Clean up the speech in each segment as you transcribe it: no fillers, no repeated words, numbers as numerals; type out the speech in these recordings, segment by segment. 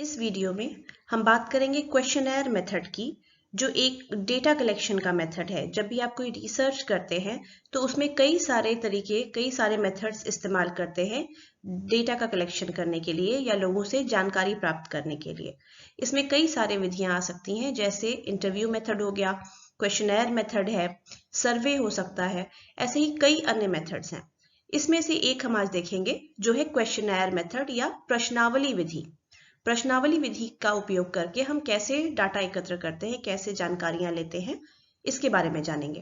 इस वीडियो में हम बात करेंगे क्वेश्चनर मेथड की, जो एक डेटा कलेक्शन का मेथड है। जब भी आप कोई रिसर्च करते हैं तो उसमें कई सारे मेथड्स इस्तेमाल करते हैं डेटा का कलेक्शन करने के लिए या लोगों से जानकारी प्राप्त करने के लिए। इसमें कई सारे विधियां आ सकती हैं, जैसे इंटरव्यू मेथड हो गया, क्वेश्चनर मेथड है, सर्वे हो सकता है, ऐसे ही कई अन्य मेथड्स हैं। इसमें से एक हम आज देखेंगे जो है क्वेश्चनर मेथड या प्रश्नावली विधि। प्रश्नावली विधि का उपयोग करके हम कैसे डाटा एकत्र करते हैं, कैसे जानकारियां लेते हैं, इसके बारे में जानेंगे।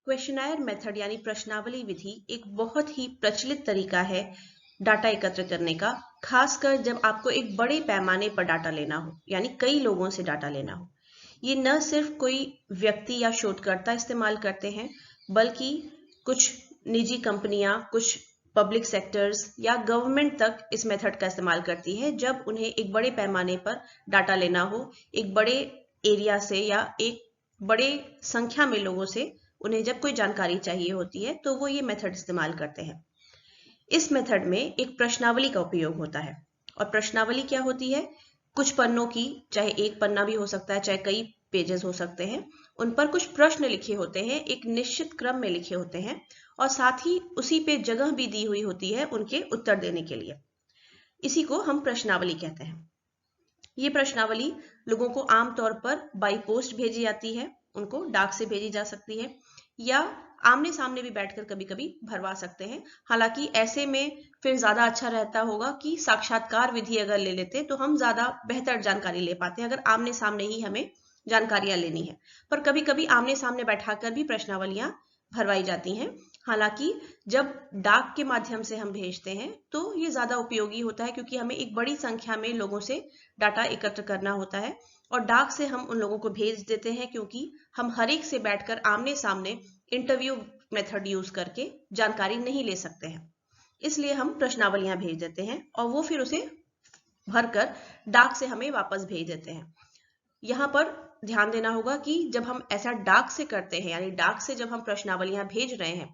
क्वेश्चनर मेथड यानी प्रश्नावली विधि एक बहुत ही प्रचलित तरीका है डाटा एकत्र करने का, खासकर जब आपको एक बड़े पैमाने पर डाटा लेना हो, यानी कई लोगों से डाटा लेना हो। ये न सिर्फ कोई व्यक्ति या शोधकर्ता इस्तेमाल करते हैं, बल्कि कुछ निजी कंपनियां, कुछ पब्लिक सेक्टर्स या गवर्नमेंट तक इस मेथड का इस्तेमाल करती है। जब उन्हें एक बड़े पैमाने पर डाटा लेना हो, एक बड़े एरिया से या एक बड़े संख्या में लोगों से उन्हें जब कोई जानकारी चाहिए होती है, तो वो ये मेथड इस्तेमाल करते हैं। इस मेथड में एक प्रश्नावली का उपयोग होता है। और प्रश्नावली क्या होती है? कुछ पन्नों की, चाहे एक पन्ना भी हो सकता है, चाहे कई पेजेस हो सकते हैं, उन पर कुछ प्रश्न लिखे होते हैं, एक निश्चित क्रम में लिखे होते हैं, और साथ ही उसी पे जगह भी दी हुई होती है उनके उत्तर देने के लिए। इसी को हम प्रश्नावली कहते हैं। ये प्रश्नावली लोगों को आमतौर पर बाई पोस्ट भेजी जाती है, उनको डाक से भेजी जा सकती है, या आमने सामने भी बैठकर कभी कभी भरवा सकते हैं। हालांकि ऐसे में फिर ज्यादा अच्छा रहता होगा कि साक्षात्कार विधि अगर ले लेते तो हम ज्यादा बेहतर जानकारी ले पाते हैं, अगर आमने सामने ही हमें जानकारियां लेनी है। पर कभी कभी आमने सामने बैठाकर भी प्रश्नावलियां भरवाई जाती हैं। हालांकि जब डाक के माध्यम से हम भेजते हैं तो ये ज्यादा उपयोगी होता है, क्योंकि हमें एक बड़ी संख्या में लोगों से डाटा एकत्र करना होता है, और डाक से हम उन लोगों को भेज देते हैं, क्योंकि हम हर एक से बैठकर आमने सामने इंटरव्यू मेथड यूज करके जानकारी नहीं ले सकते हैं। इसलिए हम प्रश्नावलियां भेज देते हैं और वो फिर उसे भरकर डाक से हमें वापस भेज देते हैं। यहाँ पर ध्यान देना होगा कि जब हम ऐसा डाक से करते हैं, यानी डाक से जब हम प्रश्नावलियां भेज रहे हैं,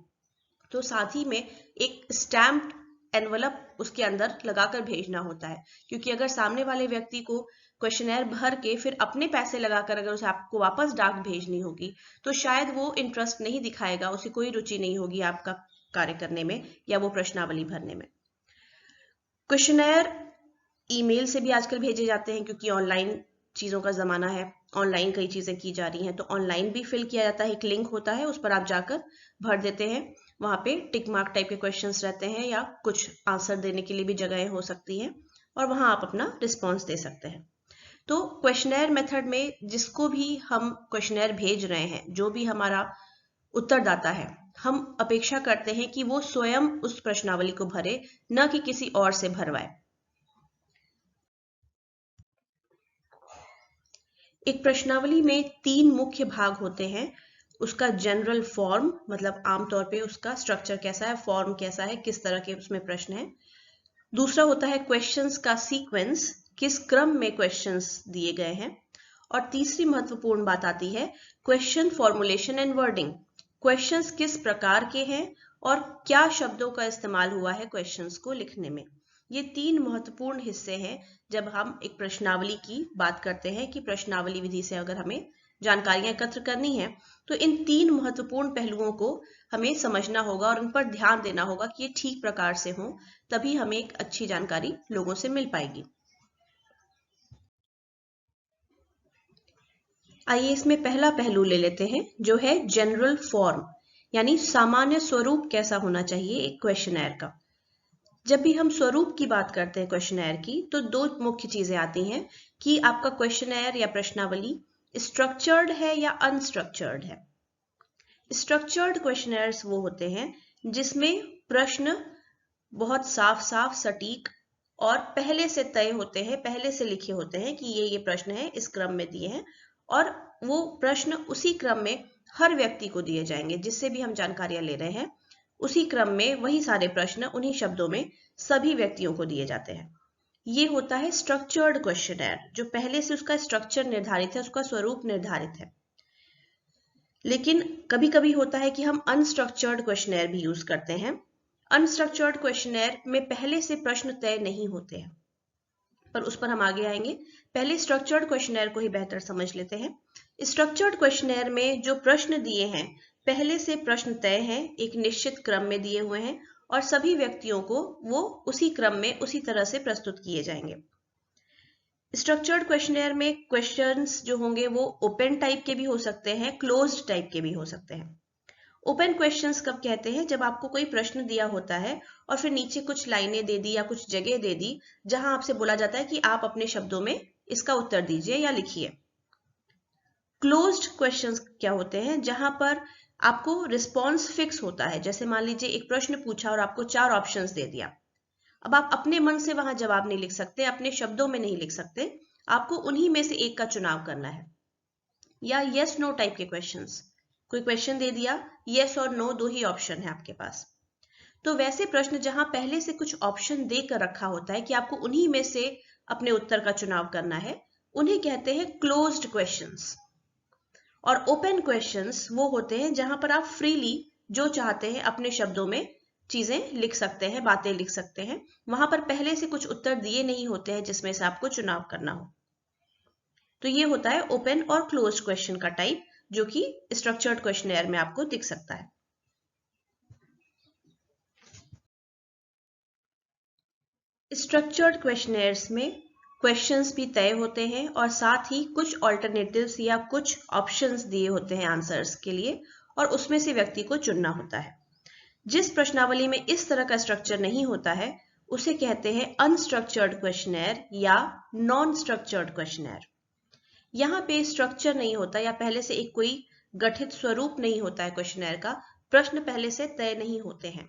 तो साथ ही में एक स्टैम्प्ड एनवलप उसके अंदर लगाकर भेजना होता है। क्योंकि अगर सामने वाले व्यक्ति को क्वेश्चनर भर के फिर अपने पैसे लगाकर अगर उसे आपको वापस डाक भेजनी होगी, तो शायद वो इंटरेस्ट नहीं दिखाएगा, उसे कोई रुचि नहीं होगी आपका कार्य करने में या वो प्रश्नावली भरने में। क्वेश्चनर ईमेल से भी आजकल भेजे जाते हैं, क्योंकि ऑनलाइन चीजों का जमाना है, ऑनलाइन कई चीजें की जा रही हैं, तो ऑनलाइन भी फिल किया जाता है। एक लिंक होता है, उस पर आप जाकर भर देते हैं। वहां पे टिक मार्क टाइप के क्वेश्चंस रहते हैं, या कुछ आंसर देने के लिए भी जगहें हो सकती हैं, और वहां आप अपना रिस्पॉन्स दे सकते हैं। तो क्वेश्चनर मेथड में जिसको भी हम क्वेश्चनर भेज रहे हैं, जो भी हमारा उत्तरदाता है, हम अपेक्षा करते हैं कि वो स्वयं उस प्रश्नावली को भरे, न कि किसी और से भरवाए। एक प्रश्नावली में 3 मुख्य भाग होते हैं। उसका जनरल फॉर्म, मतलब आमतौर पे उसका स्ट्रक्चर कैसा है, फॉर्म कैसा है, किस तरह के उसमें प्रश्न है। दूसरा होता है क्वेश्चंस का सीक्वेंस, किस क्रम में क्वेश्चंस दिए गए हैं। और तीसरी महत्वपूर्ण बात आती है question formulation and wording. Questions किस प्रकार के हैं और क्या शब्दों का इस्तेमाल हुआ है क्वेश्चंस को लिखने में। ये 3 महत्वपूर्ण हिस्से हैं जब हम एक प्रश्नावली की बात करते हैं, कि प्रश्नावली विधि से अगर हमें जानकारियां एकत्र करनी है, तो इन 3 महत्वपूर्ण पहलुओं को हमें समझना होगा और उन पर ध्यान देना होगा कि ये ठीक प्रकार से हों, तभी हमें एक अच्छी जानकारी लोगों से मिल पाएगी। आइए इसमें पहला पहलू ले लेते हैं, जो है जनरल फॉर्म, यानी सामान्य स्वरूप कैसा होना चाहिए एक क्वेश्चनर का। जब भी हम स्वरूप की बात करते हैं क्वेश्चनर की, तो 2 मुख्य चीजें आती हैं कि आपका क्वेश्चनर या प्रश्नावली स्ट्रक्चर्ड है या अनस्ट्रक्चर्ड है। स्ट्रक्चर्ड क्वेश्चनर्स वो होते हैं जिसमें प्रश्न बहुत साफ साफ, सटीक और पहले से तय होते हैं, पहले से लिखे होते हैं कि ये प्रश्न है, इस क्रम में दिए हैं, और वो प्रश्न उसी क्रम में हर व्यक्ति को दिए जाएंगे जिससे भी हम जानकारियां ले रहे हैं। उसी क्रम में वही सारे प्रश्न उन्हीं शब्दों में सभी व्यक्तियों को दिए जाते हैं। ये होता है स्ट्रक्चर्ड क्वेश्चनर, जो पहले से उसका स्ट्रक्चर निर्धारित है, उसका स्वरूप निर्धारित है। लेकिन कभी कभी होता है कि हम अनस्ट्रक्चर्ड क्वेश्चनर भी यूज करते हैं। अनस्ट्रक्चर्ड क्वेश्चनेयर में पहले से प्रश्न तय नहीं होते हैं, पर उस पर हम आगे आएंगे। पहले स्ट्रक्चर्ड क्वेश्चनेयर को ही बेहतर समझ लेते हैं। स्ट्रक्चर्ड क्वेश्चनेयर में जो प्रश्न दिए हैं पहले से प्रश्न तय हैं, एक निश्चित क्रम में दिए हुए हैं और सभी व्यक्तियों को वो उसी क्रम में उसी तरह से प्रस्तुत किए जाएंगे। स्ट्रक्चर्ड क्वेश्चनेयर में क्वेश्चंस जो होंगे वो ओपन टाइप के भी हो सकते हैं, क्लोज्ड टाइप के भी हो सकते हैं। ओपन क्वेश्चंस कब कहते हैं? जब आपको कोई प्रश्न दिया होता है और फिर नीचे कुछ लाइनें दे दी या कुछ जगह दे दी जहां आपसे बोला जाता है कि आप अपने शब्दों में इसका उत्तर दीजिए या लिखिए। क्लोज्ड क्वेश्चंस क्या होते हैं? जहां पर आपको रिस्पॉन्स फिक्स होता है। जैसे मान लीजिए एक प्रश्न पूछा और आपको 4 ऑप्शंस दे दिया। अब आप अपने मन से वहां जवाब नहीं लिख सकते, अपने शब्दों में नहीं लिख सकते, आपको उन्हीं में से एक का चुनाव करना है। या यस नो टाइप के क्वेश्चंस, कोई क्वेश्चन दे दिया, यस और नो 2 ही ऑप्शन है आपके पास। तो वैसे प्रश्न जहां पहले से कुछ ऑप्शन देकर रखा होता है कि आपको उन्हीं में से अपने उत्तर का चुनाव करना है, उन्हें कहते हैं क्लोज्ड क्वेश्चंस। और ओपन क्वेश्चंस वो होते हैं जहां पर आप फ्रीली जो चाहते हैं अपने शब्दों में चीजें लिख सकते हैं, बातें लिख सकते हैं। वहां पर पहले से कुछ उत्तर दिए नहीं होते हैं जिसमें से आपको चुनाव करना हो। तो ये होता है ओपन और क्लोज्ड क्वेश्चन का टाइप, जो कि स्ट्रक्चर्ड क्वेश्चनेयर में आपको दिख सकता है। स्ट्रक्चर्ड क्वेश्चनेयर्स में क्वेश्चंस भी तय होते हैं और साथ ही कुछ ऑल्टरनेटिव्स या कुछ ऑप्शंस दिए होते हैं आंसर्स के लिए, और उसमें से व्यक्ति को चुनना होता है। जिस प्रश्नावली में इस तरह का स्ट्रक्चर नहीं होता है उसे कहते हैं अनस्ट्रक्चर्ड क्वेश्चनेयर या नॉन स्ट्रक्चर्ड क्वेश्चनेयर। यहाँ पे स्ट्रक्चर नहीं होता या पहले से एक कोई गठित स्वरूप नहीं होता है क्वेश्चनेयर का, प्रश्न पहले से तय नहीं होते हैं।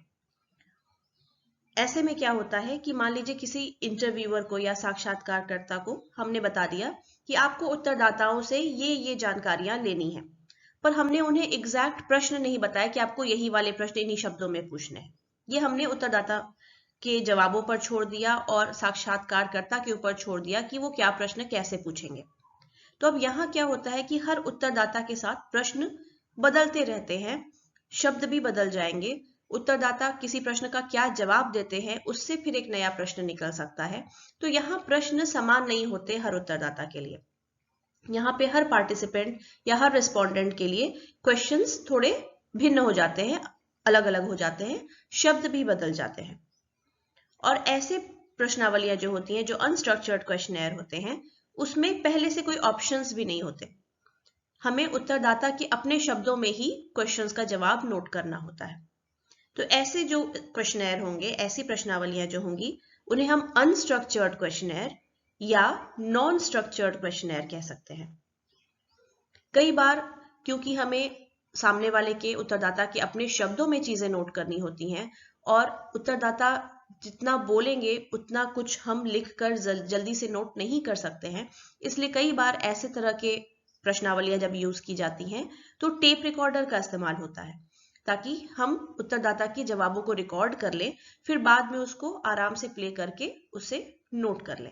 ऐसे में क्या होता है कि मान लीजिए किसी इंटरव्यूअर को या साक्षात्कारकर्ता को हमने बता दिया कि आपको उत्तरदाताओं से ये जानकारियां लेनी है, पर हमने उन्हें एग्जैक्ट प्रश्न नहीं बताया कि आपको यही वाले प्रश्न इन्हीं शब्दों में पूछने हैं। ये हमने उत्तरदाता के जवाबों पर छोड़ दिया और साक्षात्कारकर्ता के ऊपर छोड़ दिया कि वो क्या प्रश्न कैसे पूछेंगे। तो अब यहाँ क्या होता है कि हर उत्तरदाता के साथ प्रश्न बदलते रहते हैं, शब्द भी बदल जाएंगे। उत्तरदाता किसी प्रश्न का क्या जवाब देते हैं उससे फिर एक नया प्रश्न निकल सकता है। तो यहाँ प्रश्न समान नहीं होते हर उत्तरदाता के लिए। यहाँ पे हर पार्टिसिपेंट या हर रिस्पोंडेंट के लिए क्वेश्चंस थोड़े भिन्न हो जाते हैं, अलग अलग हो जाते हैं, शब्द भी बदल जाते हैं। और ऐसे प्रश्नावलियां जो होती हैं, जो अनस्ट्रक्चर्ड क्वेश्चनेयर होते हैं, उसमें पहले से कोई ऑप्शंस भी नहीं होते। हमें उत्तरदाता के अपने शब्दों में ही क्वेश्चंस का जवाब नोट करना होता है। तो ऐसे जो क्वेश्चनेयर होंगे, ऐसी प्रश्नावलियां जो होंगी, उन्हें हम अनस्ट्रक्चर्ड क्वेश्चनेयर या नॉन स्ट्रक्चर्ड क्वेश्चनेयर कह सकते हैं। कई बार क्योंकि हमें सामने वाले के उत्तरदाता के अपने शब्दों में चीजें नोट करनी होती हैं और उत्तरदाता जितना बोलेंगे उतना कुछ हम लिखकर जल्दी से नोट नहीं कर सकते हैं, इसलिए कई बार ऐसे तरह के प्रश्नावलियां जब यूज की जाती हैं तो टेप रिकॉर्डर का इस्तेमाल होता है, ताकि हम उत्तरदाता के जवाबों को रिकॉर्ड कर लें, फिर बाद में उसको आराम से प्ले करके उसे नोट कर लें।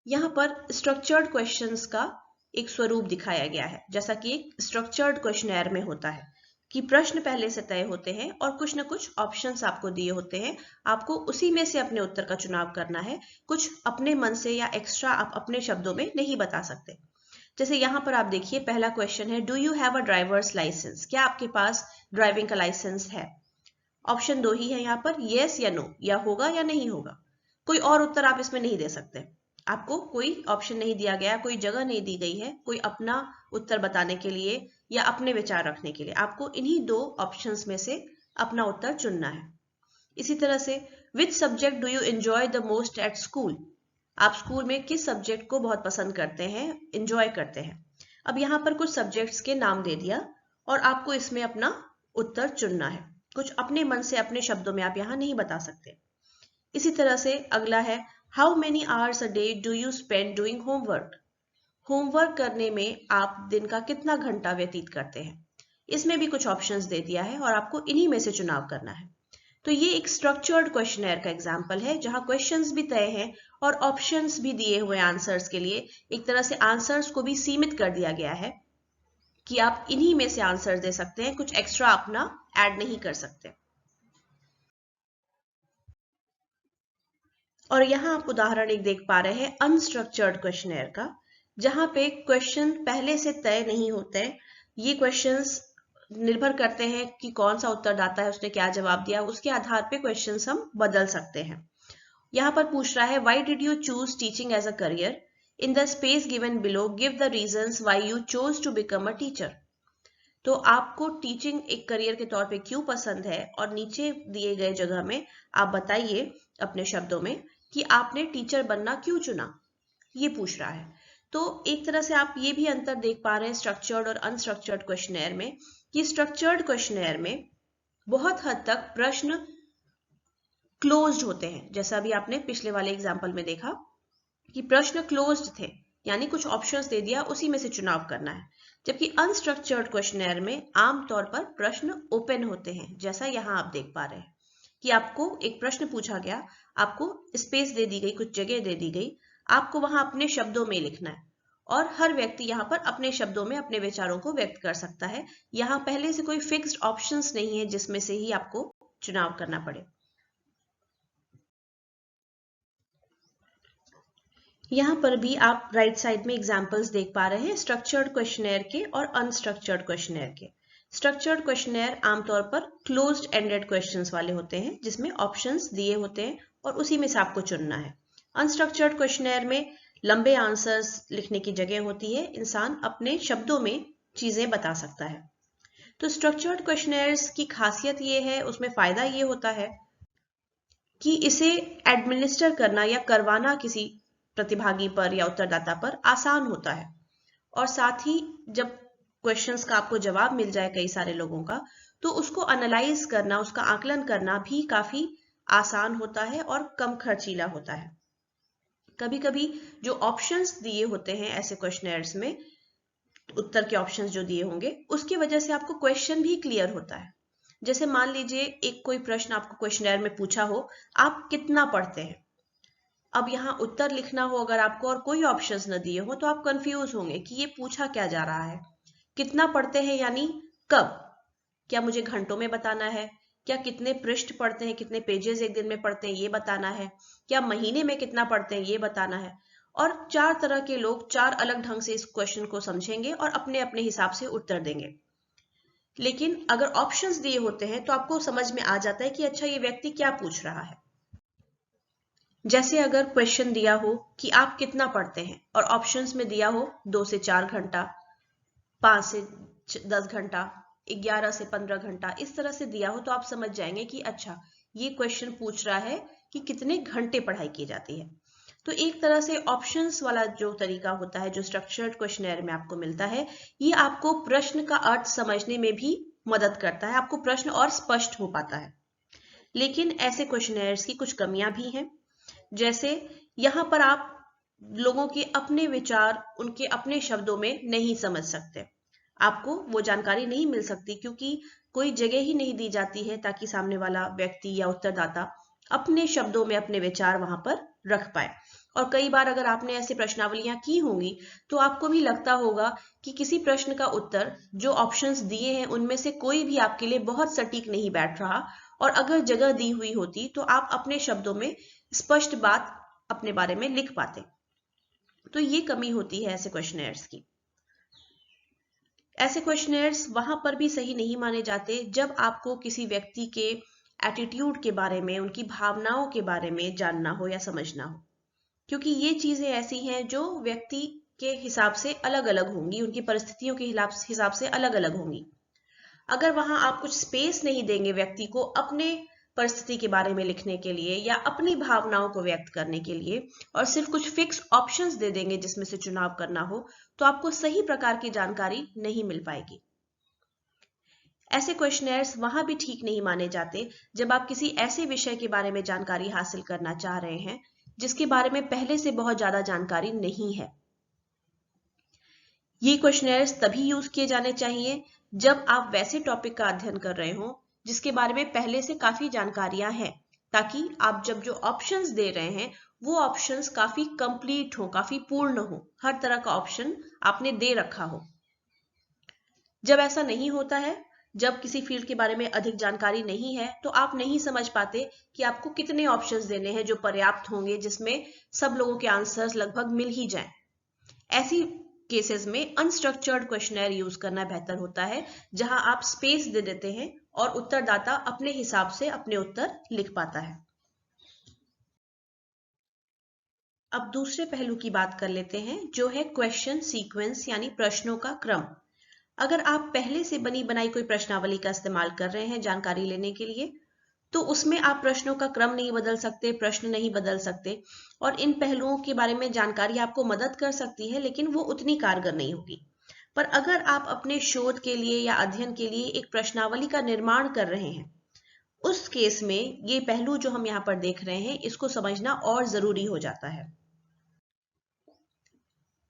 यहाँ पर स्ट्रक्चर्ड क्वेश्चंस का एक स्वरूप दिखाया गया है, जैसा कि एक स्ट्रक्चर्ड क्वेश्चनेयर में होता है कि प्रश्न पहले से तय होते हैं और कुछ न कुछ ऑप्शंस आपको दिए होते हैं, आपको उसी में से अपने उत्तर का चुनाव करना है। कुछ अपने मन से या एक्स्ट्रा आप अपने शब्दों में नहीं बता सकते। जैसे यहाँ पर आप देखिए, पहला क्वेश्चन है, do you have a driver's licence? क्या आपके पास ड्राइविंग का लाइसेंस है? ऑप्शन 2 ही है यहाँ पर, यस या नो, या होगा या नहीं होगा। कोई और उत्तर आप इसमें नहीं दे सकते, आपको कोई ऑप्शन नहीं दिया गया, कोई जगह नहीं दी गई है कोई अपना उत्तर बताने के लिए या अपने विचार रखने के लिए। आपको इन्हीं 2 ऑप्शंस में से अपना उत्तर चुनना है। इसी तरह से, which subject do you enjoy the most at school? आप स्कूल में किस सब्जेक्ट को बहुत पसंद करते हैं, एंजॉय करते हैं? अब यहाँ पर कुछ सब्जेक्ट्स के नाम दे दिया और आपको इसमें अपना उत्तर चुनना है। कुछ अपने मन से अपने शब्दों में आप यहाँ नहीं बता सकते। इसी तरह से अगला है, how many hours a day do you spend doing homework? Homework करने में आप दिन का कितना घंटा व्यतीत करते हैं? इसमें भी कुछ ऑप्शंस दे दिया है और आपको इन्हीं में से चुनाव करना है। तो ये एक स्ट्रक्चर्ड क्वेश्चनेयर का एग्जाम्पल है, जहां क्वेश्चंस भी तय हैं और ऑप्शंस भी दिए हुए आंसर्स के लिए। एक तरह से आंसर्स को भी सीमित कर दिया गया है कि आप इन्हीं में से आंसर दे सकते हैं, कुछ एक्स्ट्रा अपना ऐड नहीं कर सकते। और यहाँ आप उदाहरण एक देख पा रहे हैं अनस्ट्रक्चर्ड क्वेश्चनेयर का, जहां पे क्वेश्चन पहले से तय नहीं होते हैं। ये क्वेश्चंस निर्भर करते हैं कि कौन सा उत्तरदाता है, उसने क्या जवाब दिया, उसके आधार पे क्वेश्चंस हम बदल सकते हैं। यहाँ पर पूछ रहा है why did you choose teaching as a career, in the space given below give the reasons why you chose to become a teacher. तो आपको टीचिंग एक करियर के तौर पे क्यों पसंद है, और नीचे दिए गए जगह में आप बताइए अपने शब्दों में कि आपने टीचर बनना क्यों चुना, ये पूछ रहा है। तो एक तरह से आप ये भी अंतर देख पा रहे हैं स्ट्रक्चर्ड और अनस्ट्रक्चर्ड क्वेश्चनेयर में, कि स्ट्रक्चर्ड क्वेश्चनेयर में बहुत हद तक प्रश्न क्लोज्ड होते हैं, जैसा भी आपने पिछले वाले एग्जाम्पल में देखा कि प्रश्न क्लोज्ड थे, यानी कुछ ऑप्शंस दे दिया, उसी में से चुनाव करना है। जबकि अनस्ट्रक्चर्ड क्वेश्चनेयर में आमतौर पर प्रश्न ओपन होते हैं, जैसा यहाँ आप देख पा रहे हैं कि आपको एक प्रश्न पूछा गया, आपको स्पेस दे दी गई, कुछ जगह दे दी गई, आपको वहां अपने शब्दों में लिखना है, और हर व्यक्ति यहाँ पर अपने शब्दों में अपने विचारों को व्यक्त कर सकता है। यहाँ पहले से कोई फिक्स्ड ऑप्शंस नहीं है जिसमें से ही आपको चुनाव करना पड़े। यहाँ पर भी आप राइट साइड में एग्जाम्पल्स देख पा रहे हैं स्ट्रक्चर्ड क्वेश्चनेयर के और अनस्ट्रक्चर्ड क्वेश्चनेयर के। स्ट्रक्चर्ड क्वेश्चनेयर आमतौर पर क्लोज्ड एंडेड क्वेश्चंस वाले होते हैं, जिसमें ऑप्शंस दिए होते हैं और उसी में से आपको चुनना है। अनस्ट्रक्चर्ड क्वेश्चनेयर में लंबे आंसर्स लिखने की जगह होती है, इंसान अपने शब्दों में चीजें बता सकता है। तो स्ट्रक्चर्ड क्वेश्चनेयर्स की खासियत ये है, उसमें फायदा ये होता है कि इसे एडमिनिस्टर करना या करवाना किसी प्रतिभागी पर या उत्तरदाता पर आसान होता है, और साथ ही जब क्वेश्चंस का आपको जवाब मिल जाए कई सारे लोगों का, तो उसको एनालाइज करना, उसका आकलन करना भी काफी आसान होता है और कम खर्चीला होता है। कभी कभी जो ऑप्शंस दिए होते हैं ऐसे क्वेश्चनर्स में, उत्तर के ऑप्शंस जो दिए होंगे, उसकी वजह से आपको क्वेश्चन भी क्लियर होता है। जैसे मान लीजिए एक कोई प्रश्न आपको क्वेश्चनर में पूछा हो, आप कितना पढ़ते हैं। अब यहाँ उत्तर लिखना हो अगर आपको और कोई ऑप्शंस न दिए हो, तो आप कंफ्यूज होंगे कि ये पूछा क्या जा रहा है। कितना पढ़ते हैं यानी कब, क्या मुझे घंटों में बताना है, क्या कितने पृष्ठ पढ़ते हैं, कितने पेजेस एक दिन में पढ़ते हैं ये बताना है, क्या महीने में कितना पढ़ते हैं ये बताना है। और 4 तरह के लोग 4 अलग ढंग से इस क्वेश्चन को समझेंगे और अपने अपने हिसाब से उत्तर देंगे। लेकिन अगर ऑप्शंस दिए होते हैं तो आपको समझ में आ जाता है कि अच्छा ये व्यक्ति क्या पूछ रहा है। जैसे अगर क्वेश्चन दिया हो कि आप कितना पढ़ते हैं और ऑप्शंस में दिया हो 2 से 4 घंटा, 5 से 10 घंटा, 11 से 15 घंटा, इस तरह से दिया हो, तो आप समझ जाएंगे कि अच्छा ये क्वेश्चन पूछ रहा है कि कितने घंटे पढ़ाई की जाती है। तो एक तरह से ऑप्शंस वाला जो तरीका होता है, जो स्ट्रक्चर्ड क्वेश्चनर में आपको मिलता है, ये आपको प्रश्न का अर्थ समझने में भी मदद करता है, आपको प्रश्न और स्पष्ट हो पाता है। लेकिन ऐसे क्वेश्चनर्स की कुछ कमियां भी हैं, जैसे यहाँ पर आप लोगों के अपने विचार उनके अपने शब्दों में नहीं समझ सकते, आपको वो जानकारी नहीं मिल सकती, क्योंकि कोई जगह ही नहीं दी जाती है ताकि सामने वाला व्यक्ति या उत्तरदाता अपने शब्दों में अपने विचार वहां पर रख पाए। और कई बार अगर आपने ऐसी प्रश्नावलियां की होंगी, तो आपको भी लगता होगा कि किसी प्रश्न का उत्तर जो ऑप्शंस दिए हैं उनमें से कोई भी आपके लिए बहुत सटीक नहीं बैठ रहा, और अगर जगह दी हुई होती तो आप अपने शब्दों में स्पष्ट बात अपने बारे में लिख पाते। तो ये कमी होती है ऐसे क्वेश्चनर्स की। ऐसे क्वेश्चनर्स वहां पर भी सही नहीं माने जाते जब आपको किसी व्यक्ति के एटीट्यूड के बारे में, उनकी भावनाओं के बारे में जानना हो या समझना हो, क्योंकि ये चीजें ऐसी हैं जो व्यक्ति के हिसाब से अलग अलग होंगी, उनकी परिस्थितियों के हिसाब से अलग अलग होंगी। अगर वहां आप कुछ स्पेस नहीं देंगे व्यक्ति को अपने परिस्थिति के बारे में लिखने के लिए या अपनी भावनाओं को व्यक्त करने के लिए, और सिर्फ कुछ फिक्स ऑप्शंस दे देंगे जिसमें से चुनाव करना हो, तो आपको सही प्रकार की जानकारी नहीं मिल पाएगी। ऐसे क्वेश्चनर्स वहां भी ठीक नहीं माने जाते जब आप किसी ऐसे विषय के बारे में जानकारी हासिल करना चाह रहे हैं जिसके बारे में पहले से बहुत ज्यादा जानकारी नहीं है। ये क्वेश्चनर्स तभी यूज किए जाने चाहिए जब आप वैसे टॉपिक का अध्ययन कर रहे हो जिसके बारे में पहले से काफी जानकारियां हैं, ताकि आप जब जो ऑप्शंस दे रहे हैं वो ऑप्शंस काफी कंप्लीट हो, काफी पूर्ण हो, हर तरह का ऑप्शन आपने दे रखा हो। जब ऐसा नहीं होता है, जब किसी फील्ड के बारे में अधिक जानकारी नहीं है तो आप नहीं समझ पाते कि आपको कितने ऑप्शंस देने हैं जो पर्याप्त होंगे जिसमें सब लोगों के आंसर्स लगभग मिल ही जाएं। ऐसी केसेस में अनस्ट्रक्चर्ड क्वेश्चनर यूज करना बेहतर होता है, जहां आप स्पेस दे देते हैं और उत्तरदाता अपने हिसाब से अपने उत्तर लिख पाता है। अब दूसरे पहलू की बात कर लेते हैं, जो है क्वेश्चन सीक्वेंस यानी प्रश्नों का क्रम। अगर आप पहले से बनी बनाई कोई प्रश्नावली का इस्तेमाल कर रहे हैं जानकारी लेने के लिए, तो उसमें आप प्रश्नों का क्रम नहीं बदल सकते, प्रश्न नहीं बदल सकते, और इन पहलुओं के बारे में जानकारी आपको मदद कर सकती है, लेकिन वो उतनी कारगर नहीं होगी। पर अगर आप अपने शोध के लिए या अध्ययन के लिए एक प्रश्नावली का निर्माण कर रहे हैं, उस केस में ये पहलू जो हम यहाँ पर देख रहे हैं, इसको समझना और जरूरी हो जाता है।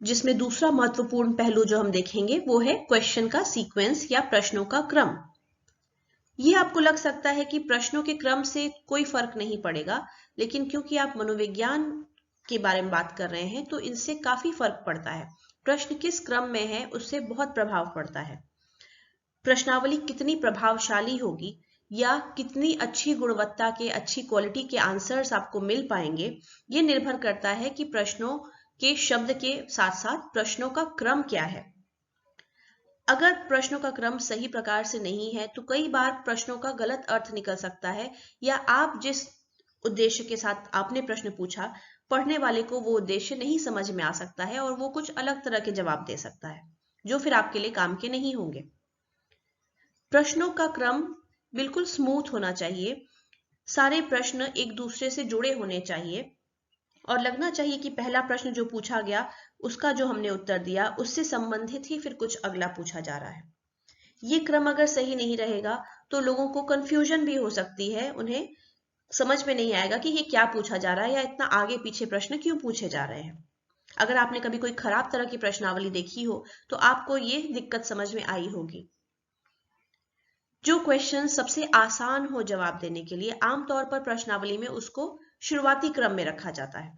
जिसमें दूसरा महत्वपूर्ण पहलू जो हम देखेंगे वो है क्वेश्चन का सीक्वेंस या प्रश्नों का क्रम। ये आपको लग सकता है कि प्रश्नों के क्रम से कोई फर्क नहीं पड़ेगा, लेकिन क्योंकि आप मनोविज्ञान के बारे में बात कर रहे हैं तो इनसे काफी फर्क पड़ता है। प्रश्न किस क्रम में है उससे बहुत प्रभाव पड़ता है। प्रश्नावली कितनी प्रभावशाली होगी या कितनी अच्छी गुणवत्ता के, अच्छी क्वालिटी के आंसर्स आपको मिल पाएंगे, ये निर्भर करता है कि प्रश्नों के शब्द के साथ साथ प्रश्नों का क्रम क्या है। अगर प्रश्नों का क्रम सही प्रकार से नहीं है तो कई बार प्रश्नों का गलत अर्थ निकल सकता है, या आप जिस उद्देश्य के साथ आपने प्रश्न पूछा, पढ़ने वाले को वो उद्देश्य नहीं समझ में आ सकता है और वो कुछ अलग तरह के जवाब दे सकता है जो फिर आपके लिए काम के नहीं होंगे। प्रश्नों का क्रम बिल्कुल स्मूथ होना चाहिए, सारे प्रश्न एक दूसरे से जुड़े होने चाहिए और लगना चाहिए कि पहला प्रश्न जो पूछा गया उसका जो हमने उत्तर दिया उससे संबंधित ही फिर कुछ अगला पूछा जा रहा है। ये क्रम अगर सही नहीं रहेगा तो लोगों को कंफ्यूजन भी हो सकती है, उन्हें समझ में नहीं आएगा कि ये क्या पूछा जा रहा है या इतना आगे पीछे प्रश्न क्यों पूछे जा रहे हैं। अगर आपने कभी कोई खराब तरह की प्रश्नावली देखी हो तो आपको ये दिक्कत समझ में आई होगी। जो क्वेश्चन सबसे आसान हो जवाब देने के लिए आमतौर पर प्रश्नावली में उसको शुरुआती क्रम में रखा जाता है।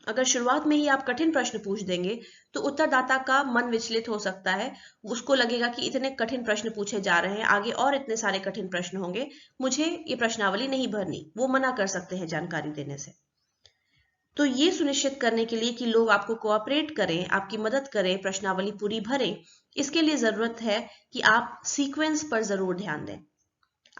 अगर शुरुआत में ही आप कठिन प्रश्न पूछ देंगे तो उत्तरदाता का मन विचलित हो सकता है, उसको लगेगा कि इतने कठिन प्रश्न पूछे जा रहे हैं, आगे और इतने सारे कठिन प्रश्न होंगे, मुझे ये प्रश्नावली नहीं भरनी, वो मना कर सकते हैं जानकारी देने से। तो ये सुनिश्चित करने के लिए कि लोग आपको कोऑपरेट करें, आपकी मदद करें, प्रश्नावली पूरी भरें, इसके लिए जरूरत है कि आप सीक्वेंस पर जरूर ध्यान दें।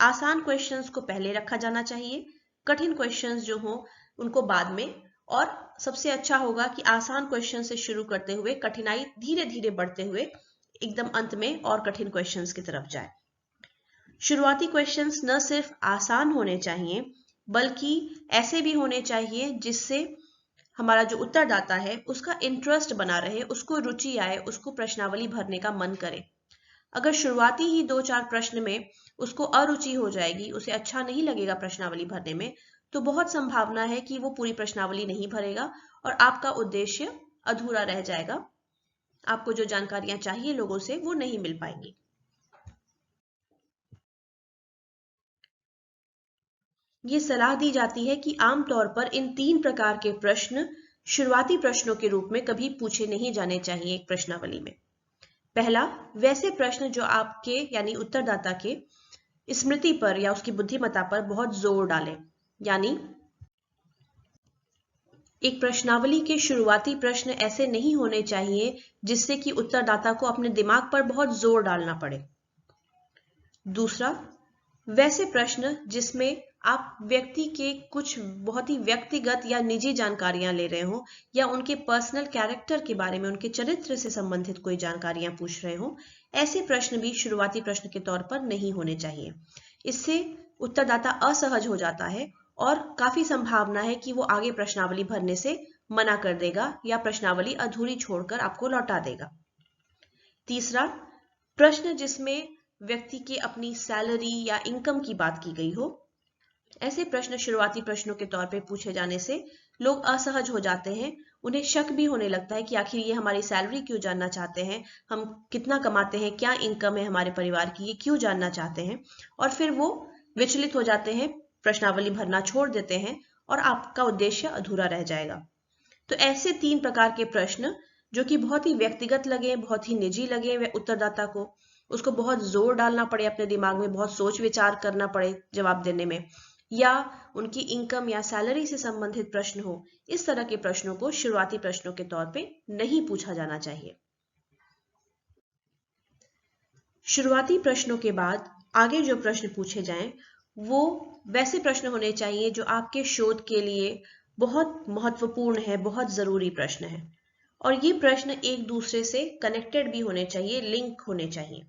आसान क्वेश्चंस को पहले रखा जाना चाहिए, कठिन क्वेश्चंस जो हो उनको बाद में, और सबसे अच्छा होगा कि आसान क्वेश्चन से शुरू करते हुए कठिनाई धीरे धीरे बढ़ते हुए एकदम अंत में और कठिन क्वेश्चंस की तरफ जाए। शुरुआती क्वेश्चंस न सिर्फ आसान होने चाहिए बल्कि ऐसे भी होने चाहिए जिससे हमारा जो उत्तरदाता है उसका इंटरेस्ट बना रहे, उसको रुचि आए, उसको प्रश्नावली भरने का मन करे। अगर शुरुआती ही 2-4 प्रश्न में उसको अरुचि हो जाएगी, उसे अच्छा नहीं लगेगा प्रश्नावली भरने में, तो बहुत संभावना है कि वो पूरी प्रश्नावली नहीं भरेगा और आपका उद्देश्य अधूरा रह जाएगा। आपको जो जानकारियां चाहिए लोगों से वो नहीं मिल पाएंगी। ये सलाह दी जाती है कि आमतौर पर इन 3 प्रकार के प्रश्न शुरुआती प्रश्नों के रूप में कभी पूछे नहीं जाने चाहिए एक प्रश्नावली में। पहला, वैसे प्रश्न जो आपके यानी उत्तरदाता के स्मृति पर या उसकी बुद्धिमत्ता पर बहुत जोर डालें, यानी एक प्रश्नावली के शुरुआती प्रश्न ऐसे नहीं होने चाहिए जिससे कि उत्तरदाता को अपने दिमाग पर बहुत जोर डालना पड़े। दूसरा, वैसे प्रश्न जिसमें आप व्यक्ति के कुछ बहुत ही व्यक्तिगत या निजी जानकारियां ले रहे हो या उनके पर्सनल कैरेक्टर के बारे में, उनके चरित्र से संबंधित कोई जानकारियां पूछ रहे हो, ऐसे प्रश्न भी शुरुआती प्रश्न के तौर पर नहीं होने चाहिए। इससे उत्तरदाता असहज हो जाता है और काफी संभावना है कि वो आगे प्रश्नावली भरने से मना कर देगा या प्रश्नावली अधूरी छोड़कर आपको लौटा देगा। तीसरा, प्रश्न जिसमें व्यक्ति के अपनी सैलरी या इनकम की बात की गई हो, ऐसे प्रश्न शुरुआती प्रश्नों के तौर पे पूछे जाने से लोग असहज हो जाते हैं, उन्हें शक भी होने लगता है कि आखिर ये हमारी सैलरी क्यों जानना चाहते हैं, हम कितना कमाते हैं, क्या इनकम है हमारे परिवार की, ये क्यों जानना चाहते हैं, और फिर वो विचलित हो जाते हैं, प्रश्नावली भरना छोड़ देते हैं और आपका उद्देश्य अधूरा रह जाएगा। तो ऐसे 3 प्रकार के प्रश्न जो कि बहुत ही व्यक्तिगत लगे, बहुत ही निजी लगे उत्तरदाता को, उसको बहुत जोर डालना पड़े अपने दिमाग में, बहुत सोच विचार करना पड़े जवाब देने में, या उनकी इनकम या सैलरी से संबंधित प्रश्न हो, इस तरह के प्रश्नों को शुरुआती प्रश्नों के तौर पे नहीं पूछा जाना चाहिए। शुरुआती प्रश्नों के बाद आगे जो प्रश्न पूछे जाएं वो वैसे प्रश्न होने चाहिए जो आपके शोध के लिए बहुत महत्वपूर्ण है, बहुत जरूरी प्रश्न है, और ये प्रश्न एक दूसरे से कनेक्टेड भी होने चाहिए, लिंक होने चाहिए।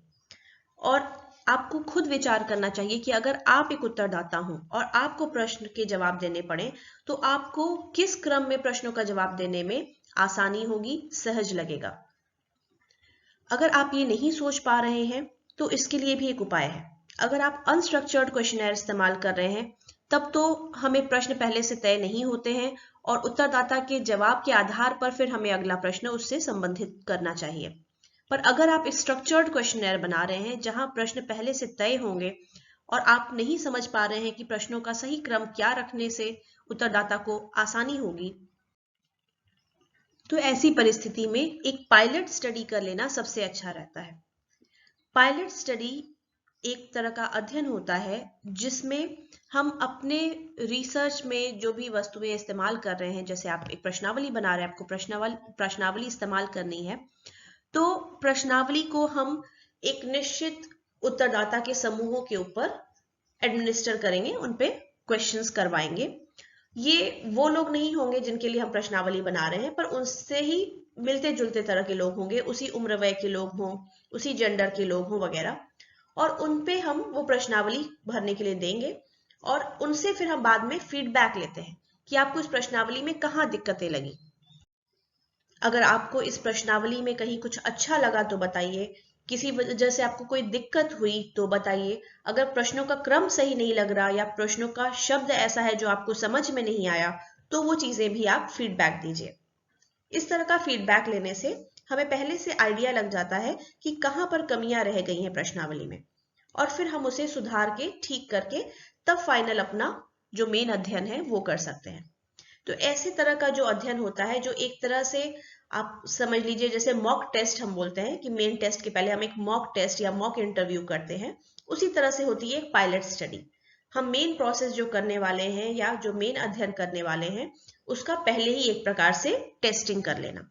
और आपको खुद विचार करना चाहिए कि अगर आप एक उत्तरदाता हो और आपको प्रश्न के जवाब देने पड़े तो आपको किस क्रम में प्रश्नों का जवाब देने में आसानी होगी, सहज लगेगा। अगर आप ये नहीं सोच पा रहे हैं तो इसके लिए भी एक उपाय है। अगर आप अनस्ट्रक्चर्ड क्वेश्चनर इस्तेमाल कर रहे हैं तब तो हमें प्रश्न पहले से तय नहीं होते हैं और उत्तरदाता के जवाब के आधार पर फिर हमें अगला प्रश्न उससे संबंधित करना चाहिए। पर अगर आप स्ट्रक्चर्ड क्वेश्चनर बना रहे हैं जहां प्रश्न पहले से तय होंगे और आप नहीं समझ पा रहे हैं कि प्रश्नों का सही क्रम क्या रखने से उत्तरदाता को आसानी होगी, तो ऐसी परिस्थिति में एक पायलट स्टडी कर लेना सबसे अच्छा रहता है। पायलट स्टडी एक तरह का अध्ययन होता है जिसमें हम अपने रिसर्च में जो भी वस्तुएं इस्तेमाल कर रहे हैं, जैसे आप एक प्रश्नावली बना रहे हैं, आपको प्रश्नावली इस्तेमाल करनी है, तो प्रश्नावली को हम एक निश्चित उत्तरदाता के समूहों के ऊपर एडमिनिस्टर करेंगे, उन पे क्वेश्चंस करवाएंगे। ये वो लोग नहीं होंगे जिनके लिए हम प्रश्नावली बना रहे हैं, पर उनसे ही मिलते जुलते तरह के लोग होंगे, उसी उम्र वय के लोग हों, उसी जेंडर के लोग हों वगैरह, और उन पे हम वो प्रश्नावली भरने के लिए देंगे और उनसे फिर हम बाद में फीडबैक लेते हैं कि आपको इस प्रश्नावली में कहाँ दिक्कतें लगी। अगर आपको इस प्रश्नावली में कहीं कुछ अच्छा लगा तो बताइए, किसी वजह से आपको कोई दिक्कत हुई तो बताइए। अगर प्रश्नों का क्रम सही नहीं लग रहा या प्रश्नों का शब्द ऐसा है जो आपको समझ में नहीं आया, तो वो चीजें भी आप फीडबैक दीजिए। इस तरह का फीडबैक लेने से हमें पहले से आइडिया लग जाता है कि कहाँ पर कमियां रह गई हैं प्रश्नावली में, और फिर हम उसे सुधार के ठीक करके तब फाइनल अपना जो मेन अध्ययन है वो कर सकते हैं। तो ऐसे तरह का जो अध्ययन होता है, जो एक तरह से आप समझ लीजिए जैसे मॉक टेस्ट हम बोलते हैं कि मेन टेस्ट के पहले हम एक मॉक टेस्ट या मॉक इंटरव्यू करते हैं, उसी तरह से होती है एक पायलट स्टडी। हम मेन प्रोसेस जो करने वाले हैं या जो मेन अध्ययन करने वाले हैं उसका पहले ही एक प्रकार से टेस्टिंग कर लेना।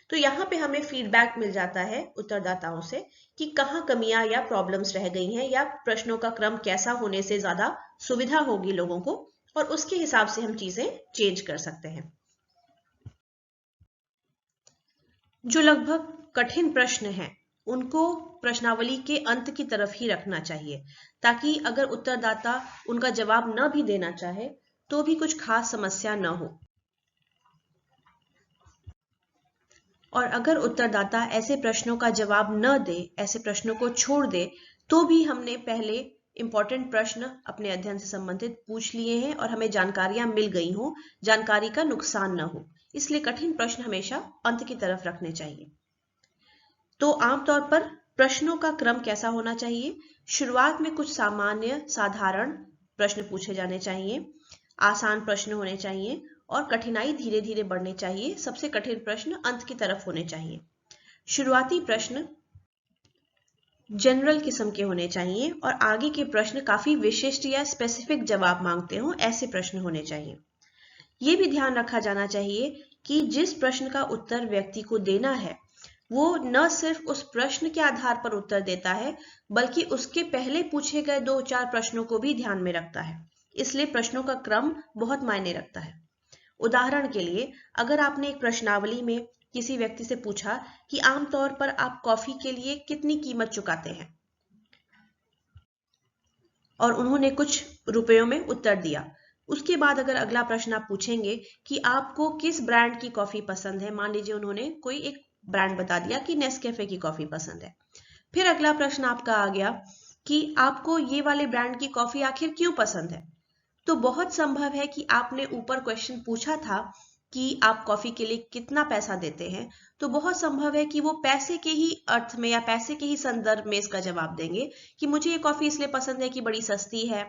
तो यहाँ पे हमें फीडबैक मिल जाता है उत्तरदाताओं से कि कहाँ कमियां या प्रॉब्लम्स रह गई हैं या प्रश्नों का क्रम कैसा होने से ज्यादा सुविधा होगी लोगों को, और उसके हिसाब से हम चीजें चेंज कर सकते हैं। जो लगभग कठिन प्रश्न हैं उनको प्रश्नावली के अंत की तरफ ही रखना चाहिए, ताकि अगर उत्तरदाता उनका जवाब न भी देना चाहे तो भी कुछ खास समस्या न हो। और अगर उत्तरदाता ऐसे प्रश्नों का जवाब न दे, ऐसे प्रश्नों को छोड़ दे, तो भी हमने पहले इंपॉर्टेंट प्रश्न अपने अध्ययन से संबंधित पूछ लिए हैं और हमें जानकारियां मिल गई हों, जानकारी का नुकसान न हो। इसलिए कठिन प्रश्न हमेशा अंत की तरफ रखने चाहिए। तो आमतौर पर प्रश्नों का क्रम कैसा होना चाहिए? शुरुआत में कुछ सामान्य साधारण प्रश्न पूछे जाने चाहिए, आसान प्रश्न होने चाहिए और कठिनाई धीरे धीरे बढ़नी चाहिए। सबसे कठिन प्रश्न अंत की तरफ होने चाहिए। शुरुआती प्रश्न जनरल किस्म के होने चाहिए और आगे के प्रश्न काफी विशिष्ट या स्पेसिफिक जवाब मांगते हो, ऐसे प्रश्न होने चाहिए। ये भी ध्यान रखा जाना चाहिए कि जिस प्रश्न का उत्तर व्यक्ति को देना है वो न सिर्फ उस प्रश्न के आधार पर उत्तर देता है, बल्कि उसके पहले पूछे गए 2-4 प्रश्नों को भी ध्यान में रखता है। इसलिए प्रश्नों का क्रम बहुत मायने रखता है। उदाहरण के लिए, अगर आपने एक प्रश्नावली में किसी व्यक्ति से पूछा कि आमतौर पर आप कॉफी के लिए कितनी कीमत चुकाते हैं, और उन्होंने कुछ रुपयों में उत्तर दिया, उसके बाद अगर अगला प्रश्न आप पूछेंगे कि आपको किस ब्रांड की कॉफी पसंद है, मान लीजिए उन्होंने कोई एक ब्रांड बता दिया कि नेस्कैफे की कॉफी पसंद है, फिर अगला प्रश्न आपका आ गया कि आपको ये वाले ब्रांड की कॉफी आखिर क्यों पसंद है, तो बहुत संभव है कि आपने ऊपर क्वेश्चन पूछा था कि आप कॉफी के लिए कितना पैसा देते हैं, तो बहुत संभव है कि वो पैसे के ही अर्थ में या पैसे के ही संदर्भ में इसका जवाब देंगे कि मुझे ये कॉफी इसलिए पसंद है कि बड़ी सस्ती है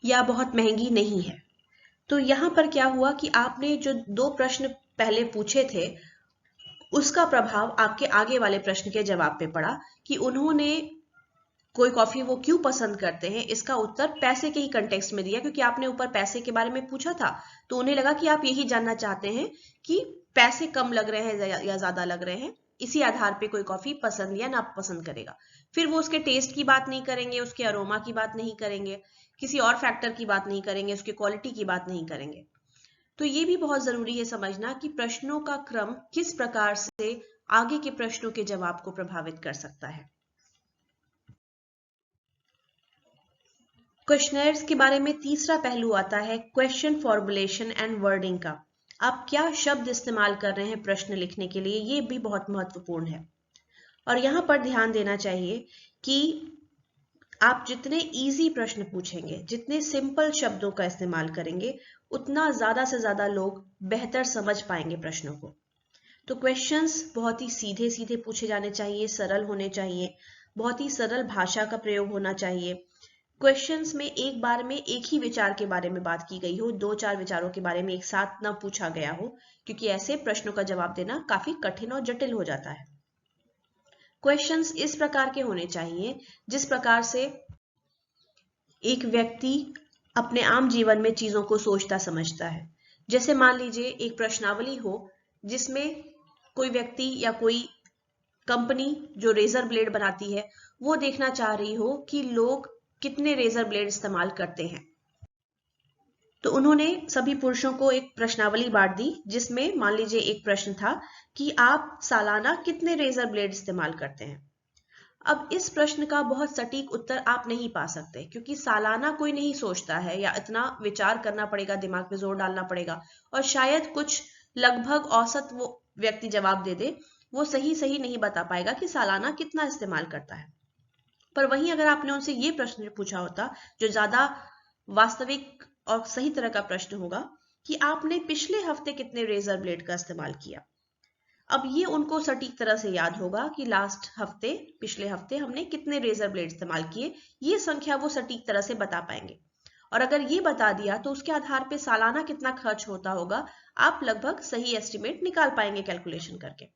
या बहुत महंगी नहीं है। तो यहाँ पर क्या हुआ कि आपने जो 2 प्रश्न पहले पूछे थे उसका प्रभाव आपके आगे वाले प्रश्न के जवाब पे पड़ा कि उन्होंने कोई कॉफी वो क्यों पसंद करते हैं, इसका उत्तर पैसे के ही कंटेक्स्ट में दिया, क्योंकि आपने ऊपर पैसे के बारे में पूछा था, तो उन्हें लगा कि आप यही जानना चाहते हैं कि पैसे कम लग रहे हैं या ज्यादा लग रहे हैं, इसी आधार पे कोई कॉफी पसंद या नापसंद करेगा। फिर वो उसके टेस्ट की बात नहीं करेंगे, उसके अरोमा की बात नहीं करेंगे, किसी और फैक्टर की बात नहीं करेंगे, उसकी क्वालिटी की बात नहीं करेंगे। तो ये भी बहुत जरूरी है समझना कि प्रश्नों का क्रम किस प्रकार से आगे के प्रश्नों के जवाब को प्रभावित कर सकता है। क्वेश्चनर्स के बारे में तीसरा पहलू आता है क्वेश्चन फॉर्मुलेशन एंड वर्डिंग का। आप क्या शब्द इस्तेमाल कर रहे हैं प्रश्न लिखने के लिए, ये भी बहुत महत्वपूर्ण है। और यहां पर ध्यान देना चाहिए कि आप जितने इजी प्रश्न पूछेंगे, जितने सिंपल शब्दों का इस्तेमाल करेंगे, उतना ज्यादा से ज्यादा लोग बेहतर समझ पाएंगे प्रश्नों को। तो क्वेश्चंस बहुत ही सीधे सीधे पूछे जाने चाहिए, सरल होने चाहिए, बहुत ही सरल भाषा का प्रयोग होना चाहिए। क्वेश्चंस में एक बार में एक ही विचार के बारे में बात की गई हो, 2-4 विचारों के बारे में एक साथ ना पूछा गया हो, क्योंकि ऐसे प्रश्नों का जवाब देना काफी कठिन और जटिल हो जाता है। क्वेश्चंस इस प्रकार के होने चाहिए जिस प्रकार से एक व्यक्ति अपने आम जीवन में चीजों को सोचता समझता है। जैसे मान लीजिए एक प्रश्नावली हो जिसमें कोई व्यक्ति या कोई कंपनी जो रेजर ब्लेड बनाती है वो देखना चाह रही हो कि लोग कितने रेजर ब्लेड इस्तेमाल करते हैं। तो उन्होंने सभी पुरुषों को एक प्रश्नावली बांट दी जिसमें मान लीजिए एक प्रश्न था कि आप सालाना कितने रेजर ब्लेड इस्तेमाल करते हैं। अब इस प्रश्न का बहुत सटीक उत्तर आप नहीं पा सकते, क्योंकि सालाना कोई नहीं सोचता है, या इतना विचार करना पड़ेगा, दिमाग पे जोर डालना पड़ेगा, और शायद कुछ लगभग औसत वो व्यक्ति जवाब दे दे, वो सही सही नहीं बता पाएगा कि सालाना कितना इस्तेमाल करता है। पर वहीं अगर आपने उनसे ये प्रश्न पूछा होता जो ज्यादा वास्तविक और सही तरह का प्रश्न होगा कि आपने पिछले हफ्ते कितने रेजर ब्लेड का इस्तेमाल किया, अब ये उनको सटीक तरह से याद होगा कि लास्ट हफ्ते, पिछले हफ्ते हमने कितने रेजर ब्लेड इस्तेमाल किए, ये संख्या वो सटीक तरह से बता पाएंगे। और अगर ये बता दिया तो उसके आधार पे सालाना कितना खर्च होता होगा आप लगभग सही एस्टिमेट निकाल पाएंगे कैलकुलेशन करके।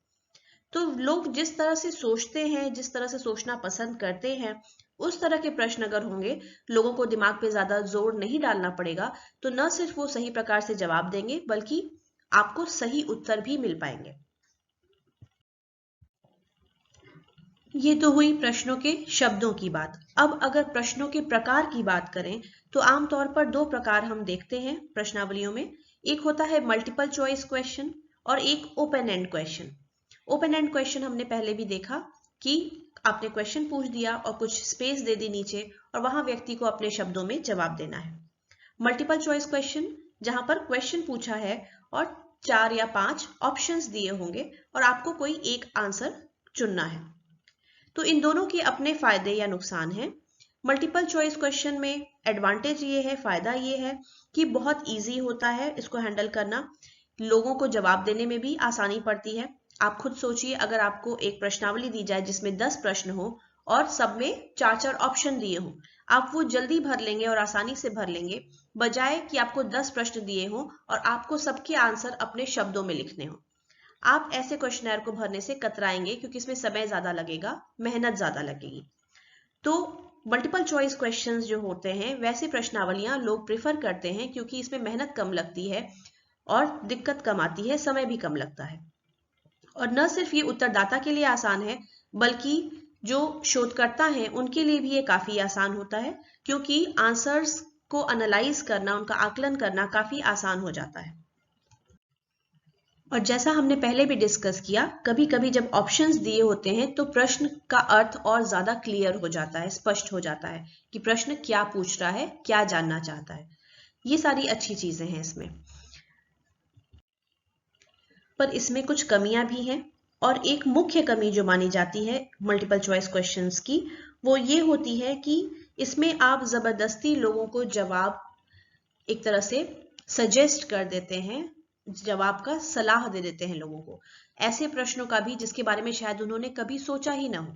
तो लोग जिस तरह से सोचते हैं, जिस तरह से सोचना पसंद करते हैं, उस तरह के प्रश्न अगर होंगे, लोगों को दिमाग पे ज्यादा जोर नहीं डालना पड़ेगा, तो न सिर्फ वो सही प्रकार से जवाब देंगे बल्कि आपको सही उत्तर भी मिल पाएंगे। ये तो हुई प्रश्नों के शब्दों की बात। अब अगर प्रश्नों के प्रकार की बात करें तो आमतौर पर 2 प्रकार हम देखते हैं प्रश्नावलियों में। एक होता है मल्टीपल चॉइस क्वेश्चन और एक open and question. Open and question हमने पहले भी देखा कि आपने क्वेश्चन पूछ दिया और कुछ स्पेस दे दी नीचे और वहां व्यक्ति को अपने शब्दों में जवाब देना है। मल्टीपल चॉइस क्वेश्चन जहां पर क्वेश्चन पूछा है और 4 या 5 ऑप्शंस दिए होंगे और आपको कोई एक आंसर चुनना है। तो इन दोनों के अपने फायदे या नुकसान हैं। मल्टीपल चॉइस क्वेश्चन में एडवांटेज ये है, फायदा ये है कि बहुत इजी होता है इसको हैंडल करना, लोगों को जवाब देने में भी आसानी पड़ती है। आप खुद सोचिए, अगर आपको एक प्रश्नावली दी जाए जिसमें 10 प्रश्न हो और सब में 4-4 ऑप्शन दिए हों, आप वो जल्दी भर लेंगे और आसानी से भर लेंगे, बजाय कि आपको 10 प्रश्न दिए हों और आपको सबके आंसर अपने शब्दों में लिखने हों। आप ऐसे क्वेश्चनर को भरने से कतराएंगे क्योंकि इसमें समय ज्यादा लगेगा, मेहनत ज्यादा लगेगी। तो मल्टीपल चॉइस क्वेश्चंस जो होते हैं वैसे प्रश्नावलियां लोग प्रेफर करते हैं क्योंकि इसमें मेहनत कम लगती है और दिक्कत कम आती है, समय भी कम लगता है। और न सिर्फ ये उत्तरदाता के लिए आसान है बल्कि जो शोधकर्ता हैं उनके लिए भी ये काफी आसान होता है, क्योंकि आंसर्स को एनालाइज करना, उनका आकलन करना काफी आसान हो जाता है। और जैसा हमने पहले भी डिस्कस किया, कभी कभी जब ऑप्शंस दिए होते हैं तो प्रश्न का अर्थ और ज्यादा क्लियर हो जाता है, स्पष्ट हो जाता है कि प्रश्न क्या पूछ रहा है, क्या जानना चाहता है। ये सारी अच्छी चीजें हैं इसमें। पर इसमें कुछ कमियां भी हैं, और एक मुख्य कमी जो मानी जाती है मल्टीपल चॉइस क्वेश्चंस की, वो ये होती है कि इसमें आप जबरदस्ती लोगों को जवाब एक तरह से सजेस्ट कर देते हैं, जवाब का सलाह दे देते हैं लोगों को, ऐसे प्रश्नों का भी जिसके बारे में शायद उन्होंने कभी सोचा ही ना हो।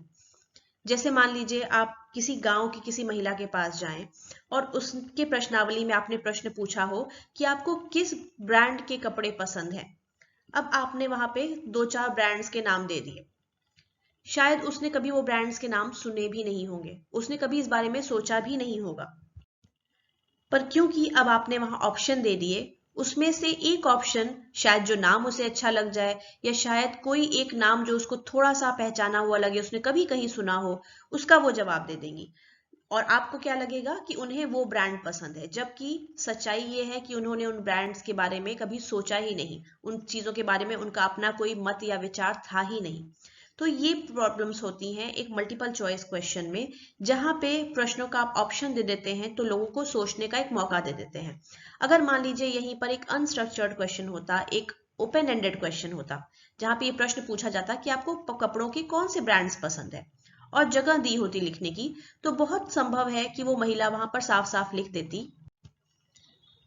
जैसे मान लीजिए आप किसी गांव की किसी महिला के पास जाएं और उसके प्रश्नावली में आपने प्रश्न पूछा हो कि आपको किस ब्रांड के कपड़े पसंद है। अब आपने वहां पे 2-4 ब्रांड्स के नाम दे दिए, शायद उसने कभी वो ब्रांड्स के नाम सुने भी नहीं होंगे, उसने कभी इस बारे में सोचा भी नहीं होगा, पर क्योंकि अब आपने वहां ऑप्शन दे दिए, उसमें से एक ऑप्शन शायद जो नाम उसे अच्छा लग जाए, या शायद कोई एक नाम जो उसको थोड़ा सा पहचाना हुआ लगे, उसने कभी कहीं सुना हो, उसका वो जवाब दे देंगी। और आपको क्या लगेगा कि उन्हें वो ब्रांड पसंद है, जबकि सच्चाई ये है कि उन्होंने उन ब्रांड्स के बारे में कभी सोचा ही नहीं, उन चीजों के बारे में उनका अपना कोई मत या विचार था ही नहीं। तो ये प्रॉब्लम्स होती हैं एक मल्टीपल चॉइस क्वेश्चन में, जहां पे प्रश्नों का आप ऑप्शन दे देते हैं तो लोगों को सोचने का एक मौका दे देते हैं। अगर मान लीजिए यहीं पर एक अनस्ट्रक्चर्ड क्वेश्चन होता, एक ओपन एंडेड क्वेश्चन होता, जहां पे ये प्रश्न पूछा जाता कि आपको कपड़ों के कौन से ब्रांड्स पसंद है, और जगह दी होती लिखने की, तो बहुत संभव है कि वो महिला वहां पर साफ साफ लिख देती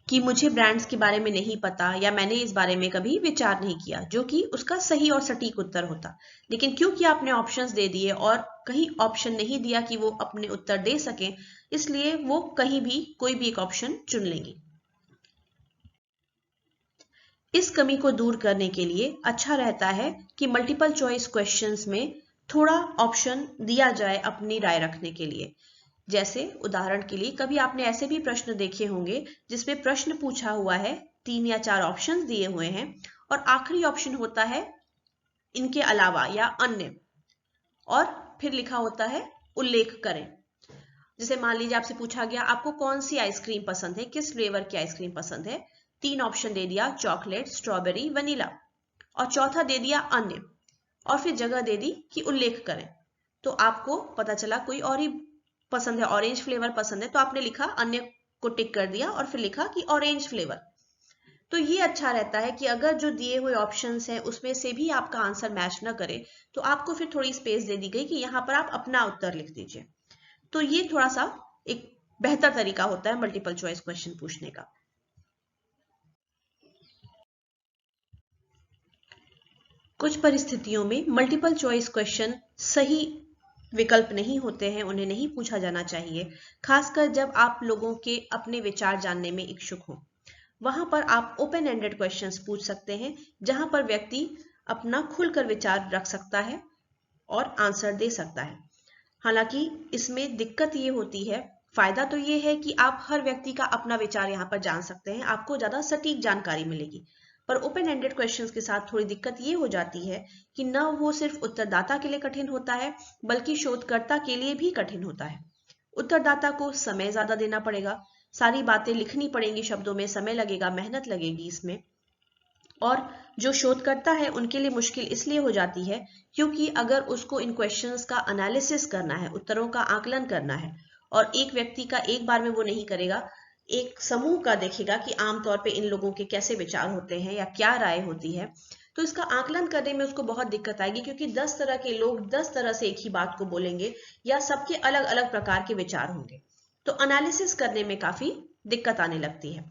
कि मुझे ब्रांड्स के बारे में नहीं पता, या मैंने इस बारे में कभी विचार नहीं किया, जो कि उसका सही और सटीक उत्तर होता। लेकिन क्योंकि आपने ऑप्शंस दे दिए और कहीं ऑप्शन नहीं दिया कि वो अपने उत्तर दे सके, इसलिए वो कहीं भी कोई भी एक ऑप्शन चुन लेंगी। इस कमी को दूर करने के लिए अच्छा रहता है कि मल्टीपल चॉइस क्वेश्चंस में थोड़ा ऑप्शन दिया जाए अपनी राय रखने के लिए। जैसे उदाहरण के लिए कभी आपने ऐसे भी प्रश्न देखे होंगे जिसमें प्रश्न पूछा हुआ है, 3 या 4 ऑप्शंस दिए हुए हैं, और आखिरी ऑप्शन होता है इनके अलावा या अन्य, और फिर लिखा होता है उल्लेख करें। जैसे मान लीजिए आपसे पूछा गया आपको कौन सी आइसक्रीम पसंद है, किस फ्लेवर की आइसक्रीम पसंद है, 3 ऑप्शन दे दिया, चॉकलेट, स्ट्रॉबेरी, वनीला, और चौथा दे दिया अन्य, और फिर जगह दे दी कि उल्लेख करें। तो आपको पता चला कोई और ही पसंद है, ऑरेंज फ्लेवर पसंद है, तो आपने लिखा अन्य को टिक कर दिया और फिर लिखा कि ऑरेंज फ्लेवर। तो ये अच्छा रहता है कि अगर जो दिए हुए ऑप्शंस हैं उसमें से भी आपका आंसर मैच ना करे, तो आपको फिर थोड़ी स्पेस दे दी गई कि यहाँ पर आप अपना उत्तर लिख दीजिए। तो ये थोड़ा सा एक बेहतर तरीका होता है मल्टीपल चॉइस क्वेश्चन पूछने का। कुछ परिस्थितियों में मल्टीपल चॉइस क्वेश्चन सही विकल्प नहीं होते हैं, उन्हें नहीं पूछा जाना चाहिए, खासकर जब आप लोगों के अपने विचार जानने में इच्छुक हो। वहां पर आप ओपन एंडेड क्वेश्चंस पूछ सकते हैं, जहां पर व्यक्ति अपना खुलकर विचार रख सकता है और आंसर दे सकता है। हालांकि इसमें दिक्कत ये होती है, फायदा तो ये है कि आप हर व्यक्ति का अपना विचार यहाँ पर जान सकते हैं, आपको ज्यादा सटीक जानकारी मिलेगी। पर ओपन एंडेड क्वेश्चंस के साथ थोड़ी दिक्कत ये हो जाती है कि न वो सिर्फ उत्तरदाता के लिए कठिन होता है, बल्कि शोधकर्ता के लिए भी कठिन होता है। उत्तरदाता को समय ज्यादा देना पड़ेगा, सारी बातें लिखनी पड़ेंगी शब्दों में, समय लगेगा, मेहनत लगेगी इसमें। और जो शोधकर्ता है उनके लिए मुश्किल इसलिए हो जाती है क्योंकि अगर उसको इन क्वेश्चंस का एनालिसिस करना है, उत्तरों का आकलन करना है, और एक व्यक्ति का एक बार में वो नहीं करेगा, एक समूह का देखेगा कि आमतौर पे इन लोगों के कैसे विचार होते हैं या क्या राय होती है, तो इसका आकलन करने में उसको बहुत दिक्कत आएगी, क्योंकि 10 तरह के लोग 10 तरह से एक ही बात को बोलेंगे, या सबके अलग अलग प्रकार के विचार होंगे। तो एनालिसिस करने में काफी दिक्कत आने लगती है।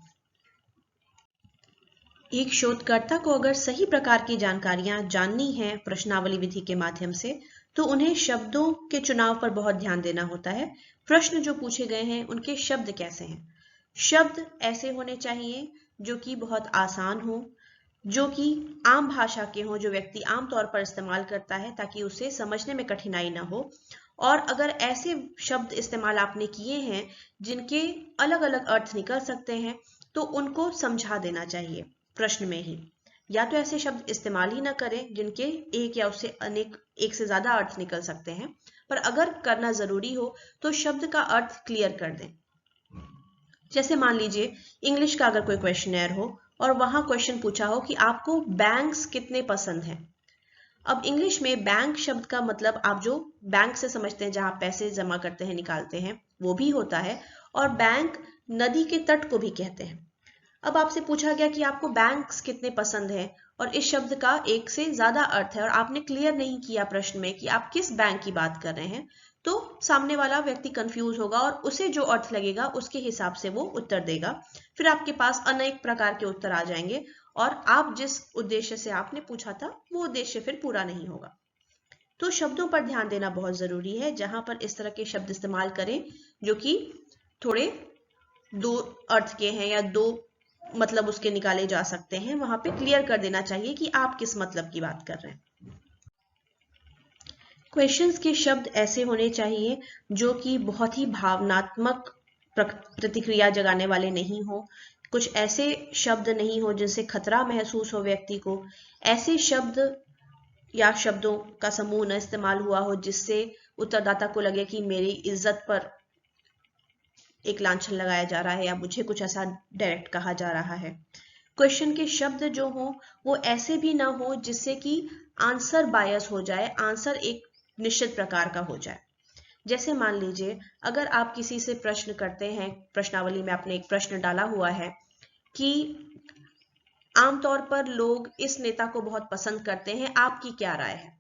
एक शोधकर्ता को अगर सही प्रकार की जानकारियां जाननी है प्रश्नावली विधि के माध्यम से, तो उन्हें शब्दों के चुनाव पर बहुत ध्यान देना होता है। प्रश्न जो पूछे गए हैं उनके शब्द कैसे हैं, शब्द ऐसे होने चाहिए जो कि बहुत आसान हो, जो कि आम भाषा के हों, जो व्यक्ति आम तौर पर इस्तेमाल करता है, ताकि उसे समझने में कठिनाई ना हो। और अगर ऐसे शब्द इस्तेमाल आपने किए हैं जिनके अलग अलग अर्थ निकल सकते हैं, तो उनको समझा देना चाहिए प्रश्न में ही। या तो ऐसे शब्द इस्तेमाल ही ना करें जिनके एक या उससे अनेक, एक से ज्यादा अर्थ निकल सकते हैं, पर अगर करना जरूरी हो तो शब्द का अर्थ क्लियर कर दें। जैसे मान लीजिए इंग्लिश का अगर कोई क्वेश्चनर हो और वहां क्वेश्चन पूछा हो कि आपको बैंक्स कितने पसंद हैं। अब इंग्लिश में बैंक शब्द का मतलब आप जो बैंक से समझते हैं, जहां पैसे जमा करते हैं, निकालते हैं, वो भी होता है, और बैंक नदी के तट को भी कहते हैं। अब आपसे पूछा गया कि आपको बैंक्स कितने पसंद हैं, और इस शब्द का एक से ज्यादा अर्थ है, और आपने क्लियर नहीं किया प्रश्न में कि आप किस बैंक की बात कर रहे हैं, तो सामने वाला व्यक्ति कंफ्यूज होगा और उसे जो अर्थ लगेगा उसके हिसाब से वो उत्तर देगा। फिर आपके पास अनेक प्रकार के उत्तर आ जाएंगे, और आप जिस उद्देश्य से आपने पूछा था वो उद्देश्य फिर पूरा नहीं होगा। तो शब्दों पर ध्यान देना बहुत जरूरी है, जहां पर इस तरह के शब्द इस्तेमाल करें जो कि थोड़े दो अर्थ के हैं या दो मतलब उसके निकाले जा सकते हैं, वहां पे क्लियर कर देना चाहिए कि आप किस मतलब की बात कर रहे हैं। क्वेश्चंस के शब्द ऐसे होने चाहिए जो कि बहुत ही भावनात्मक प्रतिक्रिया जगाने वाले नहीं हो। कुछ ऐसे शब्द नहीं हो जिनसे खतरा महसूस हो व्यक्ति को। ऐसे शब्द या शब्दों का समूह न इस्तेमाल हुआ हो जिससे उत्तरदाता को लगे कि मेरी इज्जत पर एक लांछन लगाया जा रहा है या मुझे कुछ ऐसा डायरेक्ट कहा जा रहा है। क्वेश्चन के शब्द जो हो वो ऐसे भी ना हो जिससे कि आंसर बायस हो जाए, आंसर एक निश्चित प्रकार का हो जाए। जैसे मान लीजिए अगर आप किसी से प्रश्न करते हैं, प्रश्नावली में आपने एक प्रश्न डाला हुआ है कि आमतौर पर लोग इस नेता को बहुत पसंद करते हैं, आपकी क्या राय है।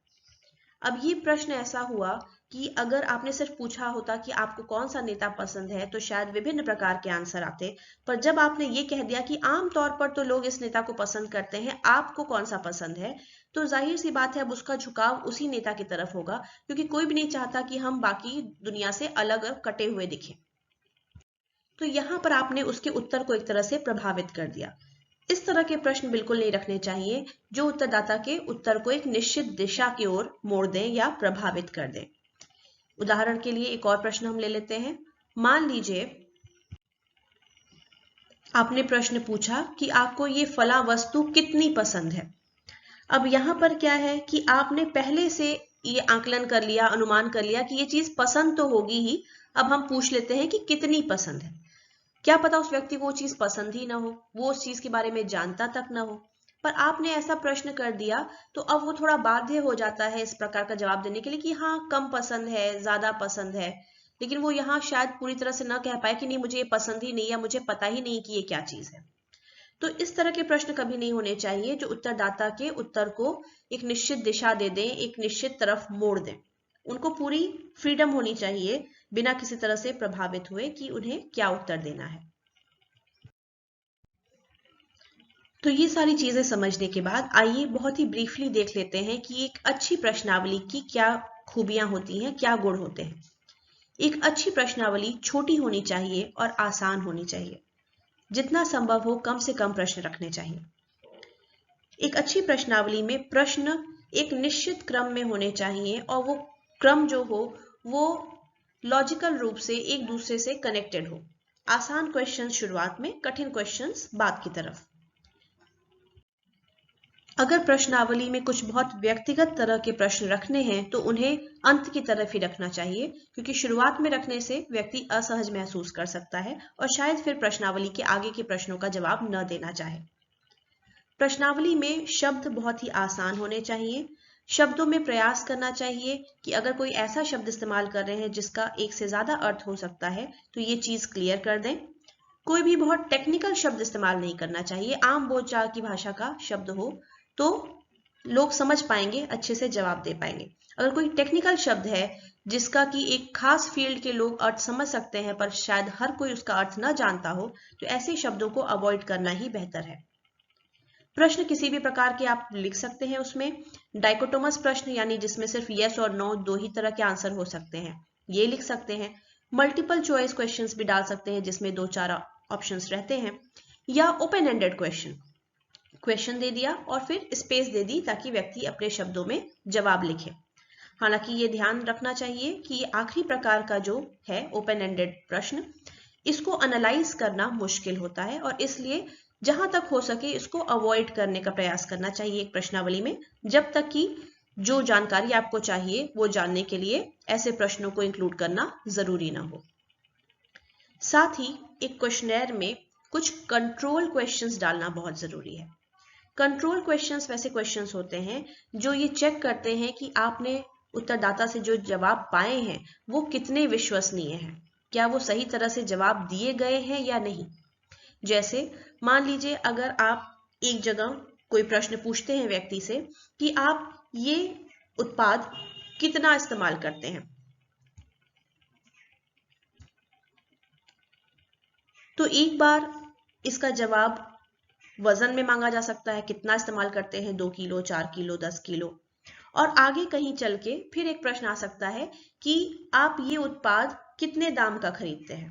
अब ये प्रश्न ऐसा हुआ कि अगर आपने सिर्फ पूछा होता कि आपको कौन सा नेता पसंद है तो शायद विभिन्न प्रकार के आंसर आते, पर जब आपने ये कह दिया कि आमतौर पर तो लोग इस नेता को पसंद करते हैं, आपको कौन सा पसंद है, तो जाहिर सी बात है अब उसका झुकाव उसी नेता की तरफ होगा, क्योंकि कोई भी नहीं चाहता कि हम बाकी दुनिया से अलग और कटे हुए दिखें। तो यहां पर आपने उसके उत्तर को एक तरह से प्रभावित कर दिया। इस तरह के प्रश्न बिल्कुल नहीं रखने चाहिए जो उत्तरदाता के उत्तर को एक निश्चित दिशा की ओर मोड़ दें या प्रभावित कर दें। उदाहरण के लिए एक और प्रश्न हम ले लेते हैं। मान लीजिए आपने प्रश्न पूछा कि आपको ये फला वस्तु कितनी पसंद है। अब यहां पर क्या है कि आपने पहले से ये आकलन कर लिया, अनुमान कर लिया कि ये चीज पसंद तो होगी ही। अब हम पूछ लेते हैं कि कितनी पसंद है। क्या पता उस व्यक्ति को वो चीज पसंद ही ना हो, वो उस चीज के बारे में जानता तक ना हो, पर आपने ऐसा प्रश्न कर दिया तो अब वो थोड़ा बाध्य हो जाता है इस प्रकार का जवाब देने के लिए कि हाँ कम पसंद है, ज्यादा पसंद है, लेकिन वो यहाँ शायद पूरी तरह से ना कह पाए कि नहीं मुझे ये पसंद ही नहीं या मुझे पता ही नहीं कि ये क्या चीज है। तो इस तरह के प्रश्न कभी नहीं होने चाहिए जो उत्तरदाता के उत्तर को एक निश्चित दिशा दे दें, एक निश्चित तरफ मोड़ दें। उनको पूरी फ्रीडम होनी चाहिए बिना किसी तरह से प्रभावित हुए कि उन्हें क्या उत्तर देना है। तो ये सारी चीजें समझने के बाद आइए बहुत ही ब्रीफली देख लेते हैं कि एक अच्छी प्रश्नावली की क्या खूबियां होती हैं, क्या गुण होते हैं। एक अच्छी प्रश्नावली छोटी होनी चाहिए और आसान होनी चाहिए। जितना संभव हो कम से कम प्रश्न रखने चाहिए। एक अच्छी प्रश्नावली में प्रश्न एक निश्चित क्रम में होने चाहिए और वो क्रम जो हो वो लॉजिकल रूप से एक दूसरे से कनेक्टेड हो। आसान क्वेश्चंस शुरुआत में, कठिन क्वेश्चंस बाद की तरफ। अगर प्रश्नावली में कुछ बहुत व्यक्तिगत तरह के प्रश्न रखने हैं तो उन्हें अंत की तरफ ही रखना चाहिए, क्योंकि शुरुआत में रखने से व्यक्ति असहज महसूस कर सकता है और शायद फिर प्रश्नावली के आगे के प्रश्नों का जवाब न देना चाहे। प्रश्नावली में शब्द बहुत ही आसान होने चाहिए। शब्दों में प्रयास करना चाहिए कि अगर कोई ऐसा शब्द इस्तेमाल कर रहे हैं जिसका एक से ज्यादा अर्थ हो सकता है तो ये चीज क्लियर कर दें। कोई भी बहुत टेक्निकल शब्द इस्तेमाल नहीं करना चाहिए। आम बोलचाल की भाषा का शब्द हो तो लोग समझ पाएंगे, अच्छे से जवाब दे पाएंगे। अगर कोई टेक्निकल शब्द है जिसका कि एक खास फील्ड के लोग अर्थ समझ सकते हैं पर शायद हर कोई उसका अर्थ न जानता हो, तो ऐसे शब्दों को अवॉइड करना ही बेहतर है। प्रश्न किसी भी प्रकार के आप लिख सकते हैं उसमें। डाइकोटोमस प्रश्न यानी जिसमें सिर्फ यस और नो दो ही तरह के आंसर हो सकते हैं, ये लिख सकते हैं। मल्टीपल चॉइस क्वेश्चंस भी डाल सकते हैं जिसमें 2-4 ऑप्शंस रहते हैं, या ओपन एंडेड क्वेश्चन दे दिया और फिर स्पेस दे दी ताकि व्यक्ति अपने शब्दों में जवाब लिखे। हालांकि ये ध्यान रखना चाहिए कि आखिरी प्रकार का जो है ओपन एंडेड प्रश्न, इसको एनालाइज करना मुश्किल होता है और इसलिए जहां तक हो सके इसको अवॉइड करने का प्रयास करना चाहिए एक प्रश्नावली में, जब तक कि जो जानकारी आपको चाहिए वो जानने के लिए ऐसे प्रश्नों को इंक्लूड करना जरूरी ना हो। साथ ही एक क्वेश्चनर में कुछ कंट्रोल क्वेश्चंस डालना बहुत जरूरी है। कंट्रोल क्वेश्चंस वैसे क्वेश्चंस होते हैं जो ये चेक करते हैं कि आपने उत्तरदाता से जो जवाब पाए हैं वो कितने विश्वसनीय हैं, क्या वो सही तरह से जवाब दिए गए हैं या नहीं। जैसे मान लीजिए अगर आप एक जगह कोई प्रश्न पूछते हैं व्यक्ति से कि आप ये उत्पाद कितना इस्तेमाल करते हैं, तो एक बार इसका जवाब वजन में मांगा जा सकता है, कितना इस्तेमाल करते हैं, 2 किलो, 4 किलो, 10 किलो। और आगे कहीं चल के फिर एक प्रश्न आ सकता है कि आप ये उत्पाद कितने दाम का खरीदते हैं।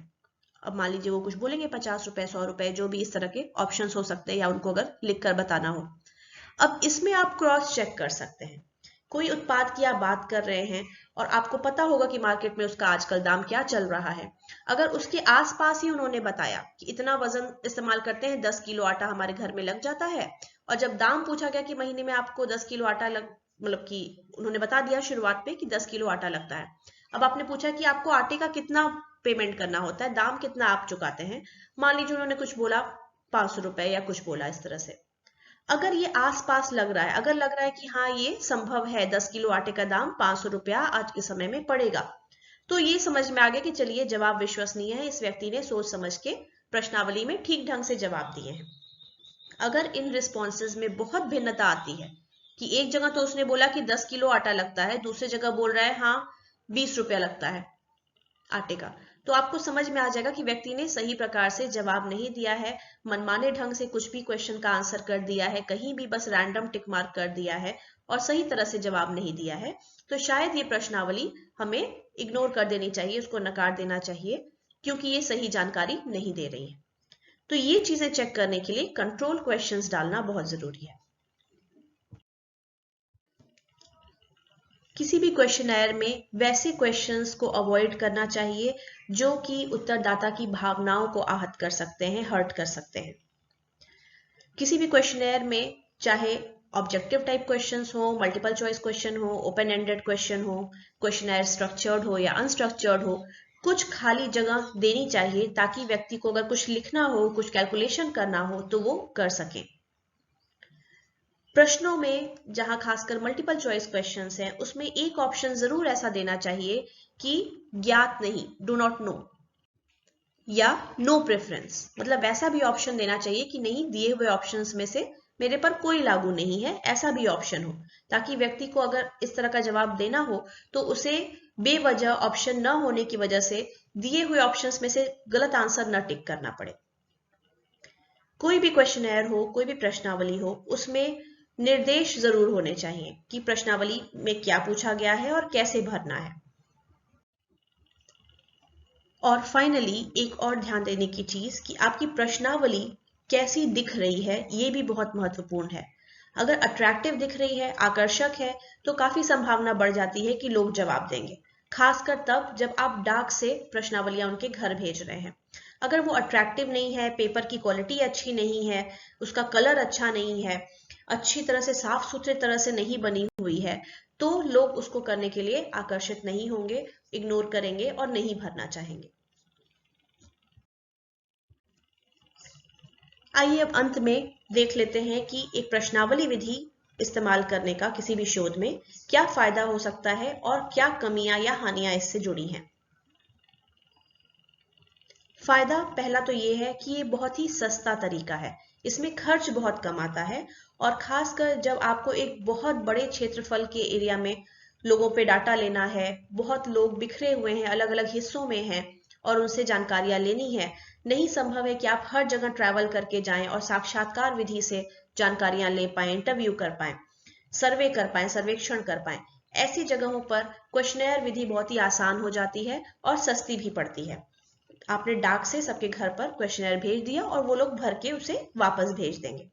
अब मान लीजिए वो कुछ बोलेंगे 50 रुपए, 100 रुपए, जो भी इस तरह के ऑप्शन हो सकते हैं, या उनको अगर लिख कर बताना हो। अब इसमें आप क्रॉस चेक कर सकते हैं। कोई उत्पाद की आप बात कर रहे हैं और आपको पता होगा कि मार्केट में उसका आजकल दाम क्या चल रहा है। अगर उसके आसपास ही उन्होंने बताया कि इतना वजन इस्तेमाल करते हैं, 10 किलो आटा हमारे घर में लग जाता है, और जब दाम पूछा गया कि महीने में आपको 10 किलो आटा मतलब कि उन्होंने बता दिया शुरुआत में कि 10 किलो आटा लगता है। अब आपने पूछा कि आपको आटे का कितना पेमेंट करना होता है, दाम कितना आप चुकाते हैं। मान लीजिए उन्होंने कुछ बोला 500 रुपए या कुछ बोला इस तरह से। अगर ये आसपास लग रहा है, अगर लग रहा है कि हाँ ये संभव है, 10 किलो आटे का दाम 500 रुपया आज के समय में पड़ेगा, तो ये समझ में आ गया कि चलिए जवाब विश्वसनीय है, इस व्यक्ति ने सोच समझ के प्रश्नावली में ठीक ढंग से जवाब दिए हैं। अगर इन रिस्पॉन्सेज में बहुत भिन्नता आती है कि एक जगह तो उसने बोला कि 10 किलो आटा लगता है, दूसरी जगह बोल रहा है हाँ 20 रुपया लगता है आटे का, तो आपको समझ में आ जाएगा कि व्यक्ति ने सही प्रकार से जवाब नहीं दिया है, मनमाने ढंग से कुछ भी क्वेश्चन का आंसर कर दिया है, कहीं भी बस रैंडम टिक मार्क कर दिया है और सही तरह से जवाब नहीं दिया है। तो शायद ये प्रश्नावली हमें इग्नोर कर देनी चाहिए, उसको नकार देना चाहिए, क्योंकि ये सही जानकारी नहीं दे रही है। तो ये चीजें चेक करने के लिए कंट्रोल क्वेश्चंस डालना बहुत जरूरी है। किसी भी क्वेश्चनर में वैसे क्वेश्चंस को अवॉइड करना चाहिए जो कि उत्तरदाता की भावनाओं को आहत कर सकते हैं, हर्ट कर सकते हैं। किसी भी क्वेश्चनर में चाहे ऑब्जेक्टिव टाइप क्वेश्चंस हो, मल्टीपल चॉइस क्वेश्चन हो, ओपन एंडेड क्वेश्चन हो, क्वेश्चनर स्ट्रक्चर्ड हो या अनस्ट्रक्चर्ड हो, कुछ खाली जगह देनी चाहिए ताकि व्यक्ति को अगर कुछ लिखना हो, कुछ कैलकुलेशन करना हो तो वो कर सके। प्रश्नों में जहां खासकर मल्टीपल चॉइस क्वेश्चंस हैं, उसमें एक ऑप्शन जरूर ऐसा देना चाहिए कि ज्ञात नहीं, डू नॉट नो, या नो प्रेफरेंस, मतलब वैसा भी ऑप्शन देना चाहिए कि नहीं दिए हुए ऑप्शंस में से मेरे पर कोई लागू नहीं है, ऐसा भी ऑप्शन हो, ताकि व्यक्ति को अगर इस तरह का जवाब देना हो तो उसे बेवजह ऑप्शन न होने की वजह से दिए हुए ऑप्शंस में से गलत आंसर न टिक करना पड़े। कोई भी क्वेश्चनर हो, कोई भी प्रश्नावली हो, उसमें निर्देश जरूर होने चाहिए कि प्रश्नावली में क्या पूछा गया है और कैसे भरना है। और फाइनली एक और ध्यान देने की चीज कि आपकी प्रश्नावली कैसी दिख रही है, ये भी बहुत महत्वपूर्ण है। अगर अट्रैक्टिव दिख रही है, आकर्षक है, तो काफी संभावना बढ़ जाती है कि लोग जवाब देंगे, खासकर तब जब आप डाक से प्रश्नावलियां उनके घर भेज रहे हैं। अगर वो अट्रैक्टिव नहीं है, पेपर की क्वालिटी अच्छी नहीं है, उसका कलर अच्छा नहीं है, अच्छी तरह से साफ सुथरे तरह से नहीं बनी हुई है, तो लोग उसको करने के लिए आकर्षित नहीं होंगे, इग्नोर करेंगे और नहीं भरना चाहेंगे। आइए अब अंत में देख लेते हैं कि एक प्रश्नावली विधि इस्तेमाल करने का किसी भी शोध में क्या फायदा हो सकता है और क्या कमियां या हानियां इससे जुड़ी हैं। फायदा पहला तो ये है कि ये बहुत ही सस्ता तरीका है, इसमें खर्च बहुत कम आता है, और खासकर जब आपको एक बहुत बड़े क्षेत्रफल के एरिया में लोगों पे डाटा लेना है, बहुत लोग बिखरे हुए हैं, अलग अलग हिस्सों में हैं और उनसे जानकारियां लेनी है, नहीं संभव है कि आप हर जगह ट्रैवल करके जाएं और साक्षात्कार विधि से जानकारियां ले पाएं, इंटरव्यू कर पाएं, सर्वे कर पाएं, सर्वेक्षण कर पाएं। ऐसी जगहों पर क्वेश्चनेयर विधि बहुत ही आसान हो जाती है और सस्ती भी पड़ती है। आपने डाक से सबके घर पर क्वेश्चनर भेज दिया और वो लोग भर के उसे वापस भेज देंगे।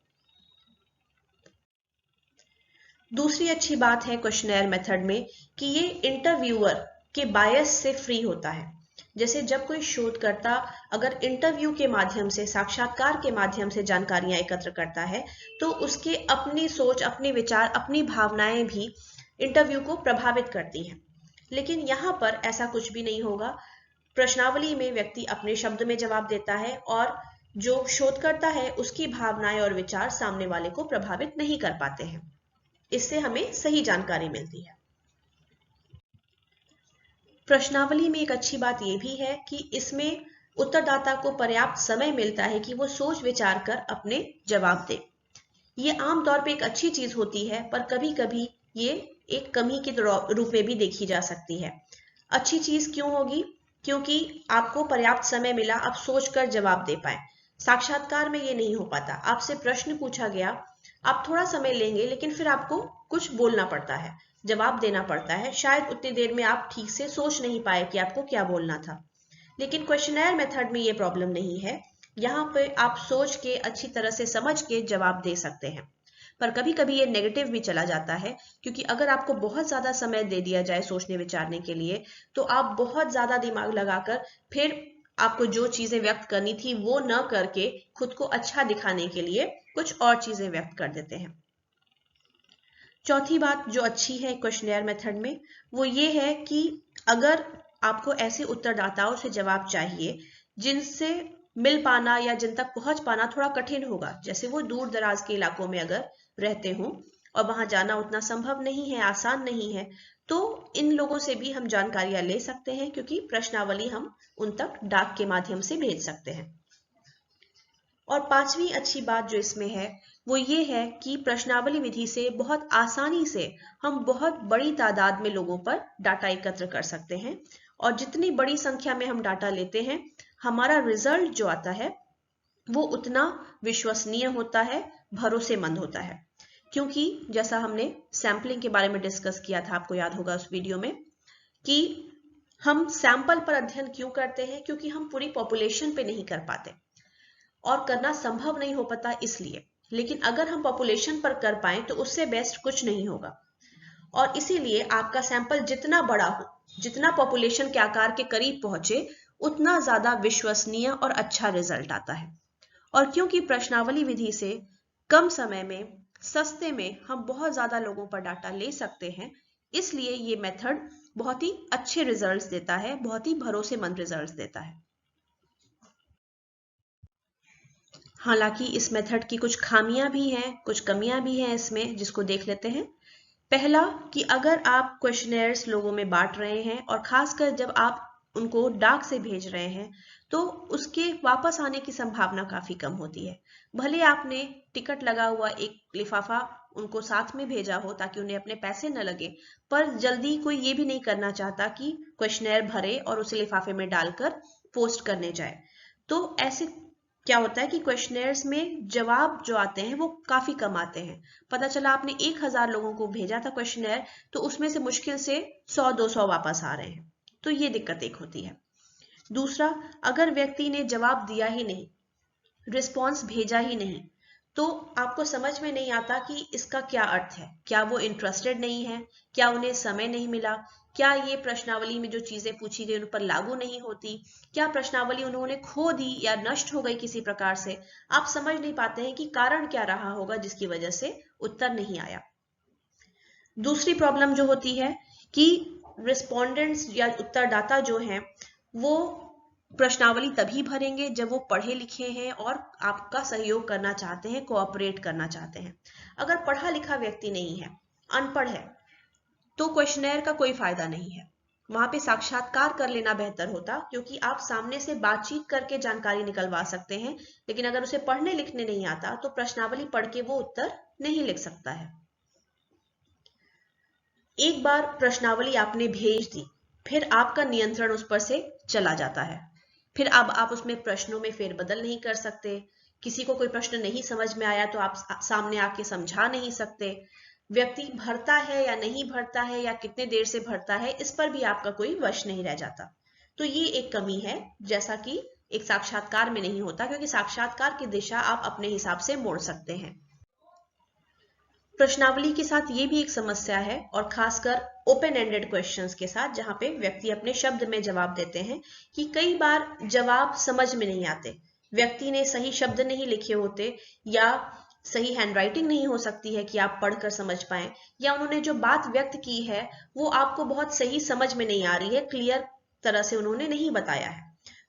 दूसरी अच्छी बात है क्वेश्चनर मेथड में कि ये इंटरव्यूअर के बायस से फ्री होता है। जैसे जब कोई शोधकर्ता अगर इंटरव्यू के माध्यम से, साक्षात्कार के माध्यम से जानकारियां एकत्र करता है, तो उसके अपनी सोच, अपने विचार, अपनी भावनाएं भी इंटरव्यू को प्रभावित करती हैं। लेकिन यहाँ पर ऐसा कुछ भी नहीं होगा। प्रश्नावली में व्यक्ति अपने शब्द में जवाब देता है और जो शोधकर्ता है उसकी भावनाएं और विचार सामने वाले को प्रभावित नहीं कर पाते हैं। इससे हमें सही जानकारी मिलती है। प्रश्नावली में एक अच्छी बात यह भी है कि इसमें उत्तरदाता को पर्याप्त समय मिलता है कि वो सोच विचार कर अपने जवाब दे। ये आमतौर पे एक अच्छी चीज होती है, पर कभी कभी ये एक कमी के रूप में भी देखी जा सकती है। अच्छी चीज क्यों होगी? क्योंकि आपको पर्याप्त समय मिला, आप सोचकर जवाब दे पाए। साक्षात्कार में ये नहीं हो पाता। आपसे प्रश्न पूछा गया, आप थोड़ा समय लेंगे, लेकिन फिर आपको कुछ बोलना पड़ता है, जवाब देना पड़ता है। शायद उतनी देर में आप ठीक से सोच नहीं पाए कि आपको क्या बोलना था। लेकिन क्वेश्चनेयर मेथड में ये प्रॉब्लम नहीं है। यहाँ पे आप सोच के अच्छी तरह से समझ के जवाब दे सकते हैं, पर कभी कभी ये नेगेटिव भी चला जाता है, क्योंकि अगर आपको बहुत ज्यादा समय दे दिया जाए सोचने विचारने के लिए, तो आप बहुत ज्यादा दिमाग लगाकर फिर आपको जो चीजें व्यक्त करनी थी वो न करके खुद को अच्छा दिखाने के लिए कुछ और चीजें व्यक्त कर देते हैं। चौथी बात जो अच्छी है क्वेश्चनेयर मेथड में, वो ये है कि अगर आपको ऐसे उत्तरदाताओं से जवाब चाहिए जिनसे मिल पाना या जिन तक पहुंच पाना थोड़ा कठिन होगा, जैसे वो दूर दराज के इलाकों में अगर रहते हों और वहां जाना उतना संभव नहीं है, आसान नहीं है, तो इन लोगों से भी हम जानकारियां ले सकते हैं, क्योंकि प्रश्नावली हम उन तक डाक के माध्यम से भेज सकते हैं। और पांचवी अच्छी बात जो इसमें है वो ये है कि प्रश्नावली विधि से बहुत आसानी से हम बहुत बड़ी तादाद में लोगों पर डाटा एकत्र कर सकते हैं, और जितनी बड़ी संख्या में हम डाटा लेते हैं हमारा रिजल्ट जो आता है वो उतना विश्वसनीय होता है, भरोसेमंद होता है। क्योंकि जैसा हमने सैंपलिंग के बारे में डिस्कस किया था, आपको याद होगा उस वीडियो में, कि हम सैंपल पर अध्ययन क्यों करते हैं, क्योंकि हम पूरी पॉपुलेशन पे नहीं कर पाते और करना संभव नहीं हो पाता इसलिए। लेकिन अगर हम पॉपुलेशन पर कर पाए तो उससे बेस्ट कुछ नहीं होगा, और इसीलिए आपका सैंपल जितना बड़ा हो, जितना पॉपुलेशन के आकार के करीब पहुंचे, उतना ज्यादा विश्वसनीय और अच्छा रिजल्ट आता है। और क्योंकि प्रश्नावली विधि से कम समय में सस्ते में हम बहुत ज्यादा लोगों पर डाटा ले सकते हैं, इसलिए ये मेथड बहुत ही अच्छे रिजल्ट्स देता है, बहुत ही भरोसेमंद रिजल्ट्स देता है। हालांकि इस मेथड की कुछ खामियां भी हैं, कुछ कमियां भी हैं इसमें, जिसको देख लेते हैं। पहला कि अगर आप क्वेश्चनेयर्स लोगों में बांट रहे हैं और खासकर जब आप उनको डाक से भेज रहे हैं, तो उसके वापस आने की संभावना काफी कम होती है। भले आपने टिकट लगा हुआ एक लिफाफा उनको साथ में भेजा हो ताकि उन्हें अपने पैसे न लगे, पर जल्दी कोई ये भी नहीं करना चाहता कि क्वेश्चनेयर भरे और उसे लिफाफे में डालकर पोस्ट करने जाए। तो ऐसे क्या होता है कि क्वेश्चनेयर्स में जवाब जो आते हैं वो काफी कम आते हैं। पता चला आपने 1000 लोगों को भेजा था क्वेश्चनेयर, तो उसमें से मुश्किल से 100-200 वापस आ रहे हैं, तो ये दिक्कत एक होती है। दूसरा, अगर व्यक्ति ने जवाब दिया ही नहीं, रिस्पॉन्स भेजा ही नहीं, तो आपको समझ में नहीं आता कि इसका क्या अर्थ है। क्या वो इंटरेस्टेड नहीं है, क्या उन्हें समय नहीं मिला, क्या ये प्रश्नावली में जो चीजें पूछी गई उन पर लागू नहीं होती, क्या प्रश्नावली उन्होंने खो दी या नष्ट हो गई किसी प्रकार से। आप समझ नहीं पाते हैं कि कारण क्या रहा होगा जिसकी वजह से उत्तर नहीं आया। दूसरी प्रॉब्लम जो होती है कि रिस्पोंडेंट्स या उत्तरदाता जो हैं वो प्रश्नावली तभी भरेंगे जब वो पढ़े लिखे हैं और आपका सहयोग करना चाहते हैं, कोऑपरेट करना चाहते हैं। अगर पढ़ा लिखा व्यक्ति नहीं है, अनपढ़ है, तो क्वेश्चनेयर का कोई फायदा नहीं है। वहां पे साक्षात्कार कर लेना बेहतर होता, क्योंकि आप सामने से बातचीत करके जानकारी निकलवा सकते हैं, लेकिन अगर उसे पढ़ने लिखने नहीं आता तो प्रश्नावली पढ़ के वो उत्तर नहीं लिख सकता है। एक बार प्रश्नावली आपने भेज दी, फिर आपका नियंत्रण उस पर से चला जाता है। फिर अब आप उसमें प्रश्नों में फेरबदल नहीं कर सकते। किसी को कोई प्रश्न नहीं समझ में आया तो आप सामने आके समझा नहीं सकते। व्यक्ति भरता है या नहीं भरता है या कितने देर से भरता है, इस पर भी आपका कोई वश नहीं रह जाता। तो ये एक कमी है, जैसा कि एक साक्षात्कार में नहीं होता, क्योंकि साक्षात्कार की दिशा आप अपने हिसाब से मोड़ सकते हैं। प्रश्नावली के साथ ये भी एक समस्या है, और खासकर ओपन एंडेड क्वेश्चंस के साथ, जहां पे व्यक्ति अपने शब्द में जवाब देते हैं, कि कई बार जवाब समझ में नहीं आते। व्यक्ति ने सही शब्द नहीं लिखे होते, या सही हैंडराइटिंग नहीं हो सकती है कि आप पढ़कर समझ पाएं, या उन्होंने जो बात व्यक्त की है वो आपको बहुत सही समझ में नहीं आ रही है, क्लियर तरह से उन्होंने नहीं बताया है।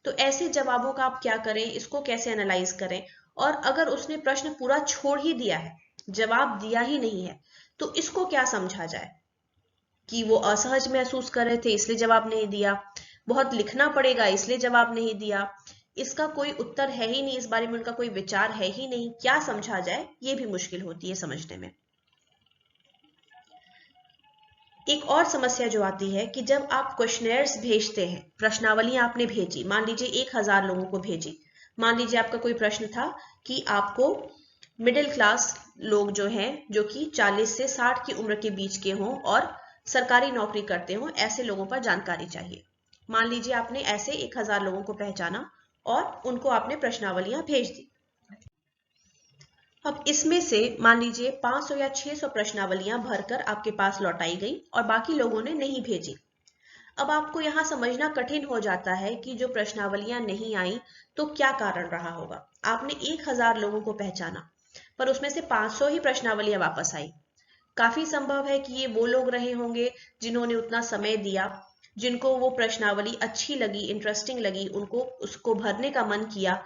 तो ऐसे जवाबों का आप क्या करें, इसको कैसे एनालाइज करें। और अगर उसने प्रश्न पूरा छोड़ ही दिया है, जवाब दिया ही नहीं है, तो इसको क्या समझा जाए कि वो असहज महसूस कर रहे थे इसलिए जवाब नहीं दिया, बहुत लिखना पड़ेगा इसलिए जवाब नहीं दिया, इसका कोई उत्तर है ही नहीं, इस बारे में उनका कोई विचार है ही नहीं, क्या समझा जाए, ये भी मुश्किल होती है समझने में। एक और समस्या जो आती है कि जब आप क्वेश्चनेयर्स भेजते हैं, प्रश्नावलियां आपने भेजी, मान लीजिए 1000 लोगों को भेजी, मान लीजिए आपका कोई प्रश्न था कि आपको मिडिल क्लास लोग जो हैं, जो कि 40 से 60 की उम्र के बीच के हों और सरकारी नौकरी करते हों, ऐसे लोगों पर जानकारी चाहिए। मान लीजिए आपने ऐसे 1000 लोगों को पहचाना और उनको आपने प्रश्नावलियां भेज दी। अब इसमें से मान लीजिए 500 या 600 प्रश्नावलियां भरकर आपके पास लौटाई गई और बाकी लोगों ने नहीं भेजी। अब आपको यहां समझना कठिन हो जाता है कि जो प्रश्नावलियां नहीं आई तो क्या कारण रहा होगा। आपने 1000 लोगों को पहचाना पर उसमें से 500 ही प्रश्नावलियां वापस आई। काफी संभव है कि ये वो लोग रहे होंगे जिन्होंने उतना समय दिया, जिनको वो प्रश्नावली अच्छी लगी, इंटरेस्टिंग लगी, उनको उसको भरने का मन किया,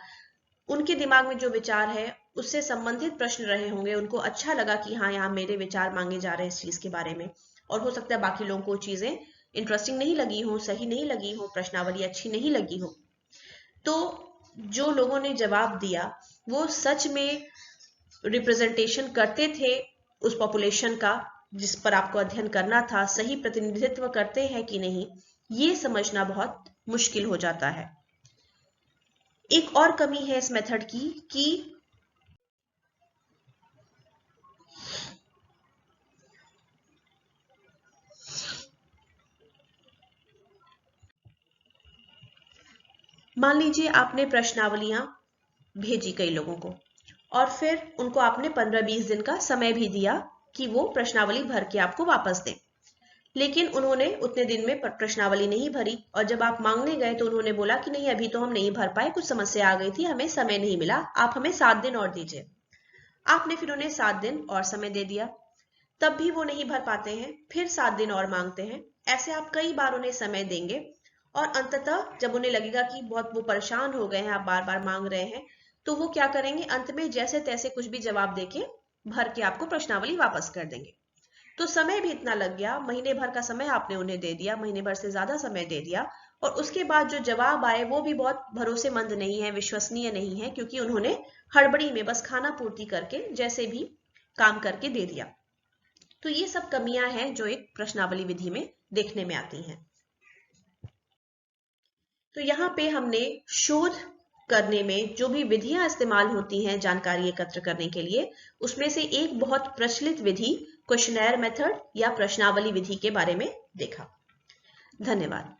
उनके दिमाग में जो विचार है उससे संबंधित प्रश्न रहे होंगे, उनको अच्छा लगा कि हाँ यहाँ मेरे विचार मांगे जा रहे हैं इस चीज के बारे में। और हो सकता है बाकी लोगों को चीजें इंटरेस्टिंग नहीं लगी हो, सही नहीं लगी हो, प्रश्नावली अच्छी नहीं लगी हो। तो जो लोगों ने जवाब दिया वो सच में रिप्रेजेंटेशन करते थे उस पॉपुलेशन का जिस पर आपको अध्ययन करना था, सही प्रतिनिधित्व करते हैं कि नहीं, ये समझना बहुत मुश्किल हो जाता है। एक और कमी है इस मेथड की कि मान लीजिए आपने प्रश्नावलियां भेजी कई लोगों को और फिर उनको आपने 15-20 दिन का समय भी दिया कि वो प्रश्नावली भर के आपको वापस दें, लेकिन उन्होंने उतने दिन में प्रश्नावली नहीं भरी और जब आप मांगने गए तो उन्होंने बोला कि नहीं अभी तो हम नहीं भर पाए, कुछ समस्या आ गई थी, हमें समय नहीं मिला, आप हमें 7 दिन और दीजिए। आपने फिर उन्हें 7 दिन और समय दे दिया, तब भी वो नहीं भर पाते हैं, फिर 7 दिन और मांगते हैं। ऐसे आप कई बार उन्हें समय देंगे और अंततः जब उन्हें लगेगा कि बहुत वो परेशान हो गए हैं, आप बार बार मांग रहे हैं, तो वो क्या करेंगे, अंत में जैसे तैसे कुछ भी जवाब देके भर के आपको प्रश्नावली वापस कर देंगे। तो समय भी इतना लग गया, महीने भर का समय आपने उन्हें दे दिया, महीने भर से ज्यादा समय दे दिया, और उसके बाद जो जवाब आए वो भी बहुत भरोसेमंद नहीं है, विश्वसनीय नहीं है, क्योंकि उन्होंने हड़बड़ी में बस खाना पूर्ति करके जैसे भी काम करके दे दिया। तो ये सब कमियां हैं जो एक प्रश्नावली विधि में देखने में आती हैं। तो यहाँ पे हमने शोध करने में जो भी विधियां इस्तेमाल होती हैं जानकारी एकत्र करने के लिए, उसमें से एक बहुत प्रचलित विधि क्वेश्चनेयर मेथड या प्रश्नावली विधि के बारे में देखा। धन्यवाद।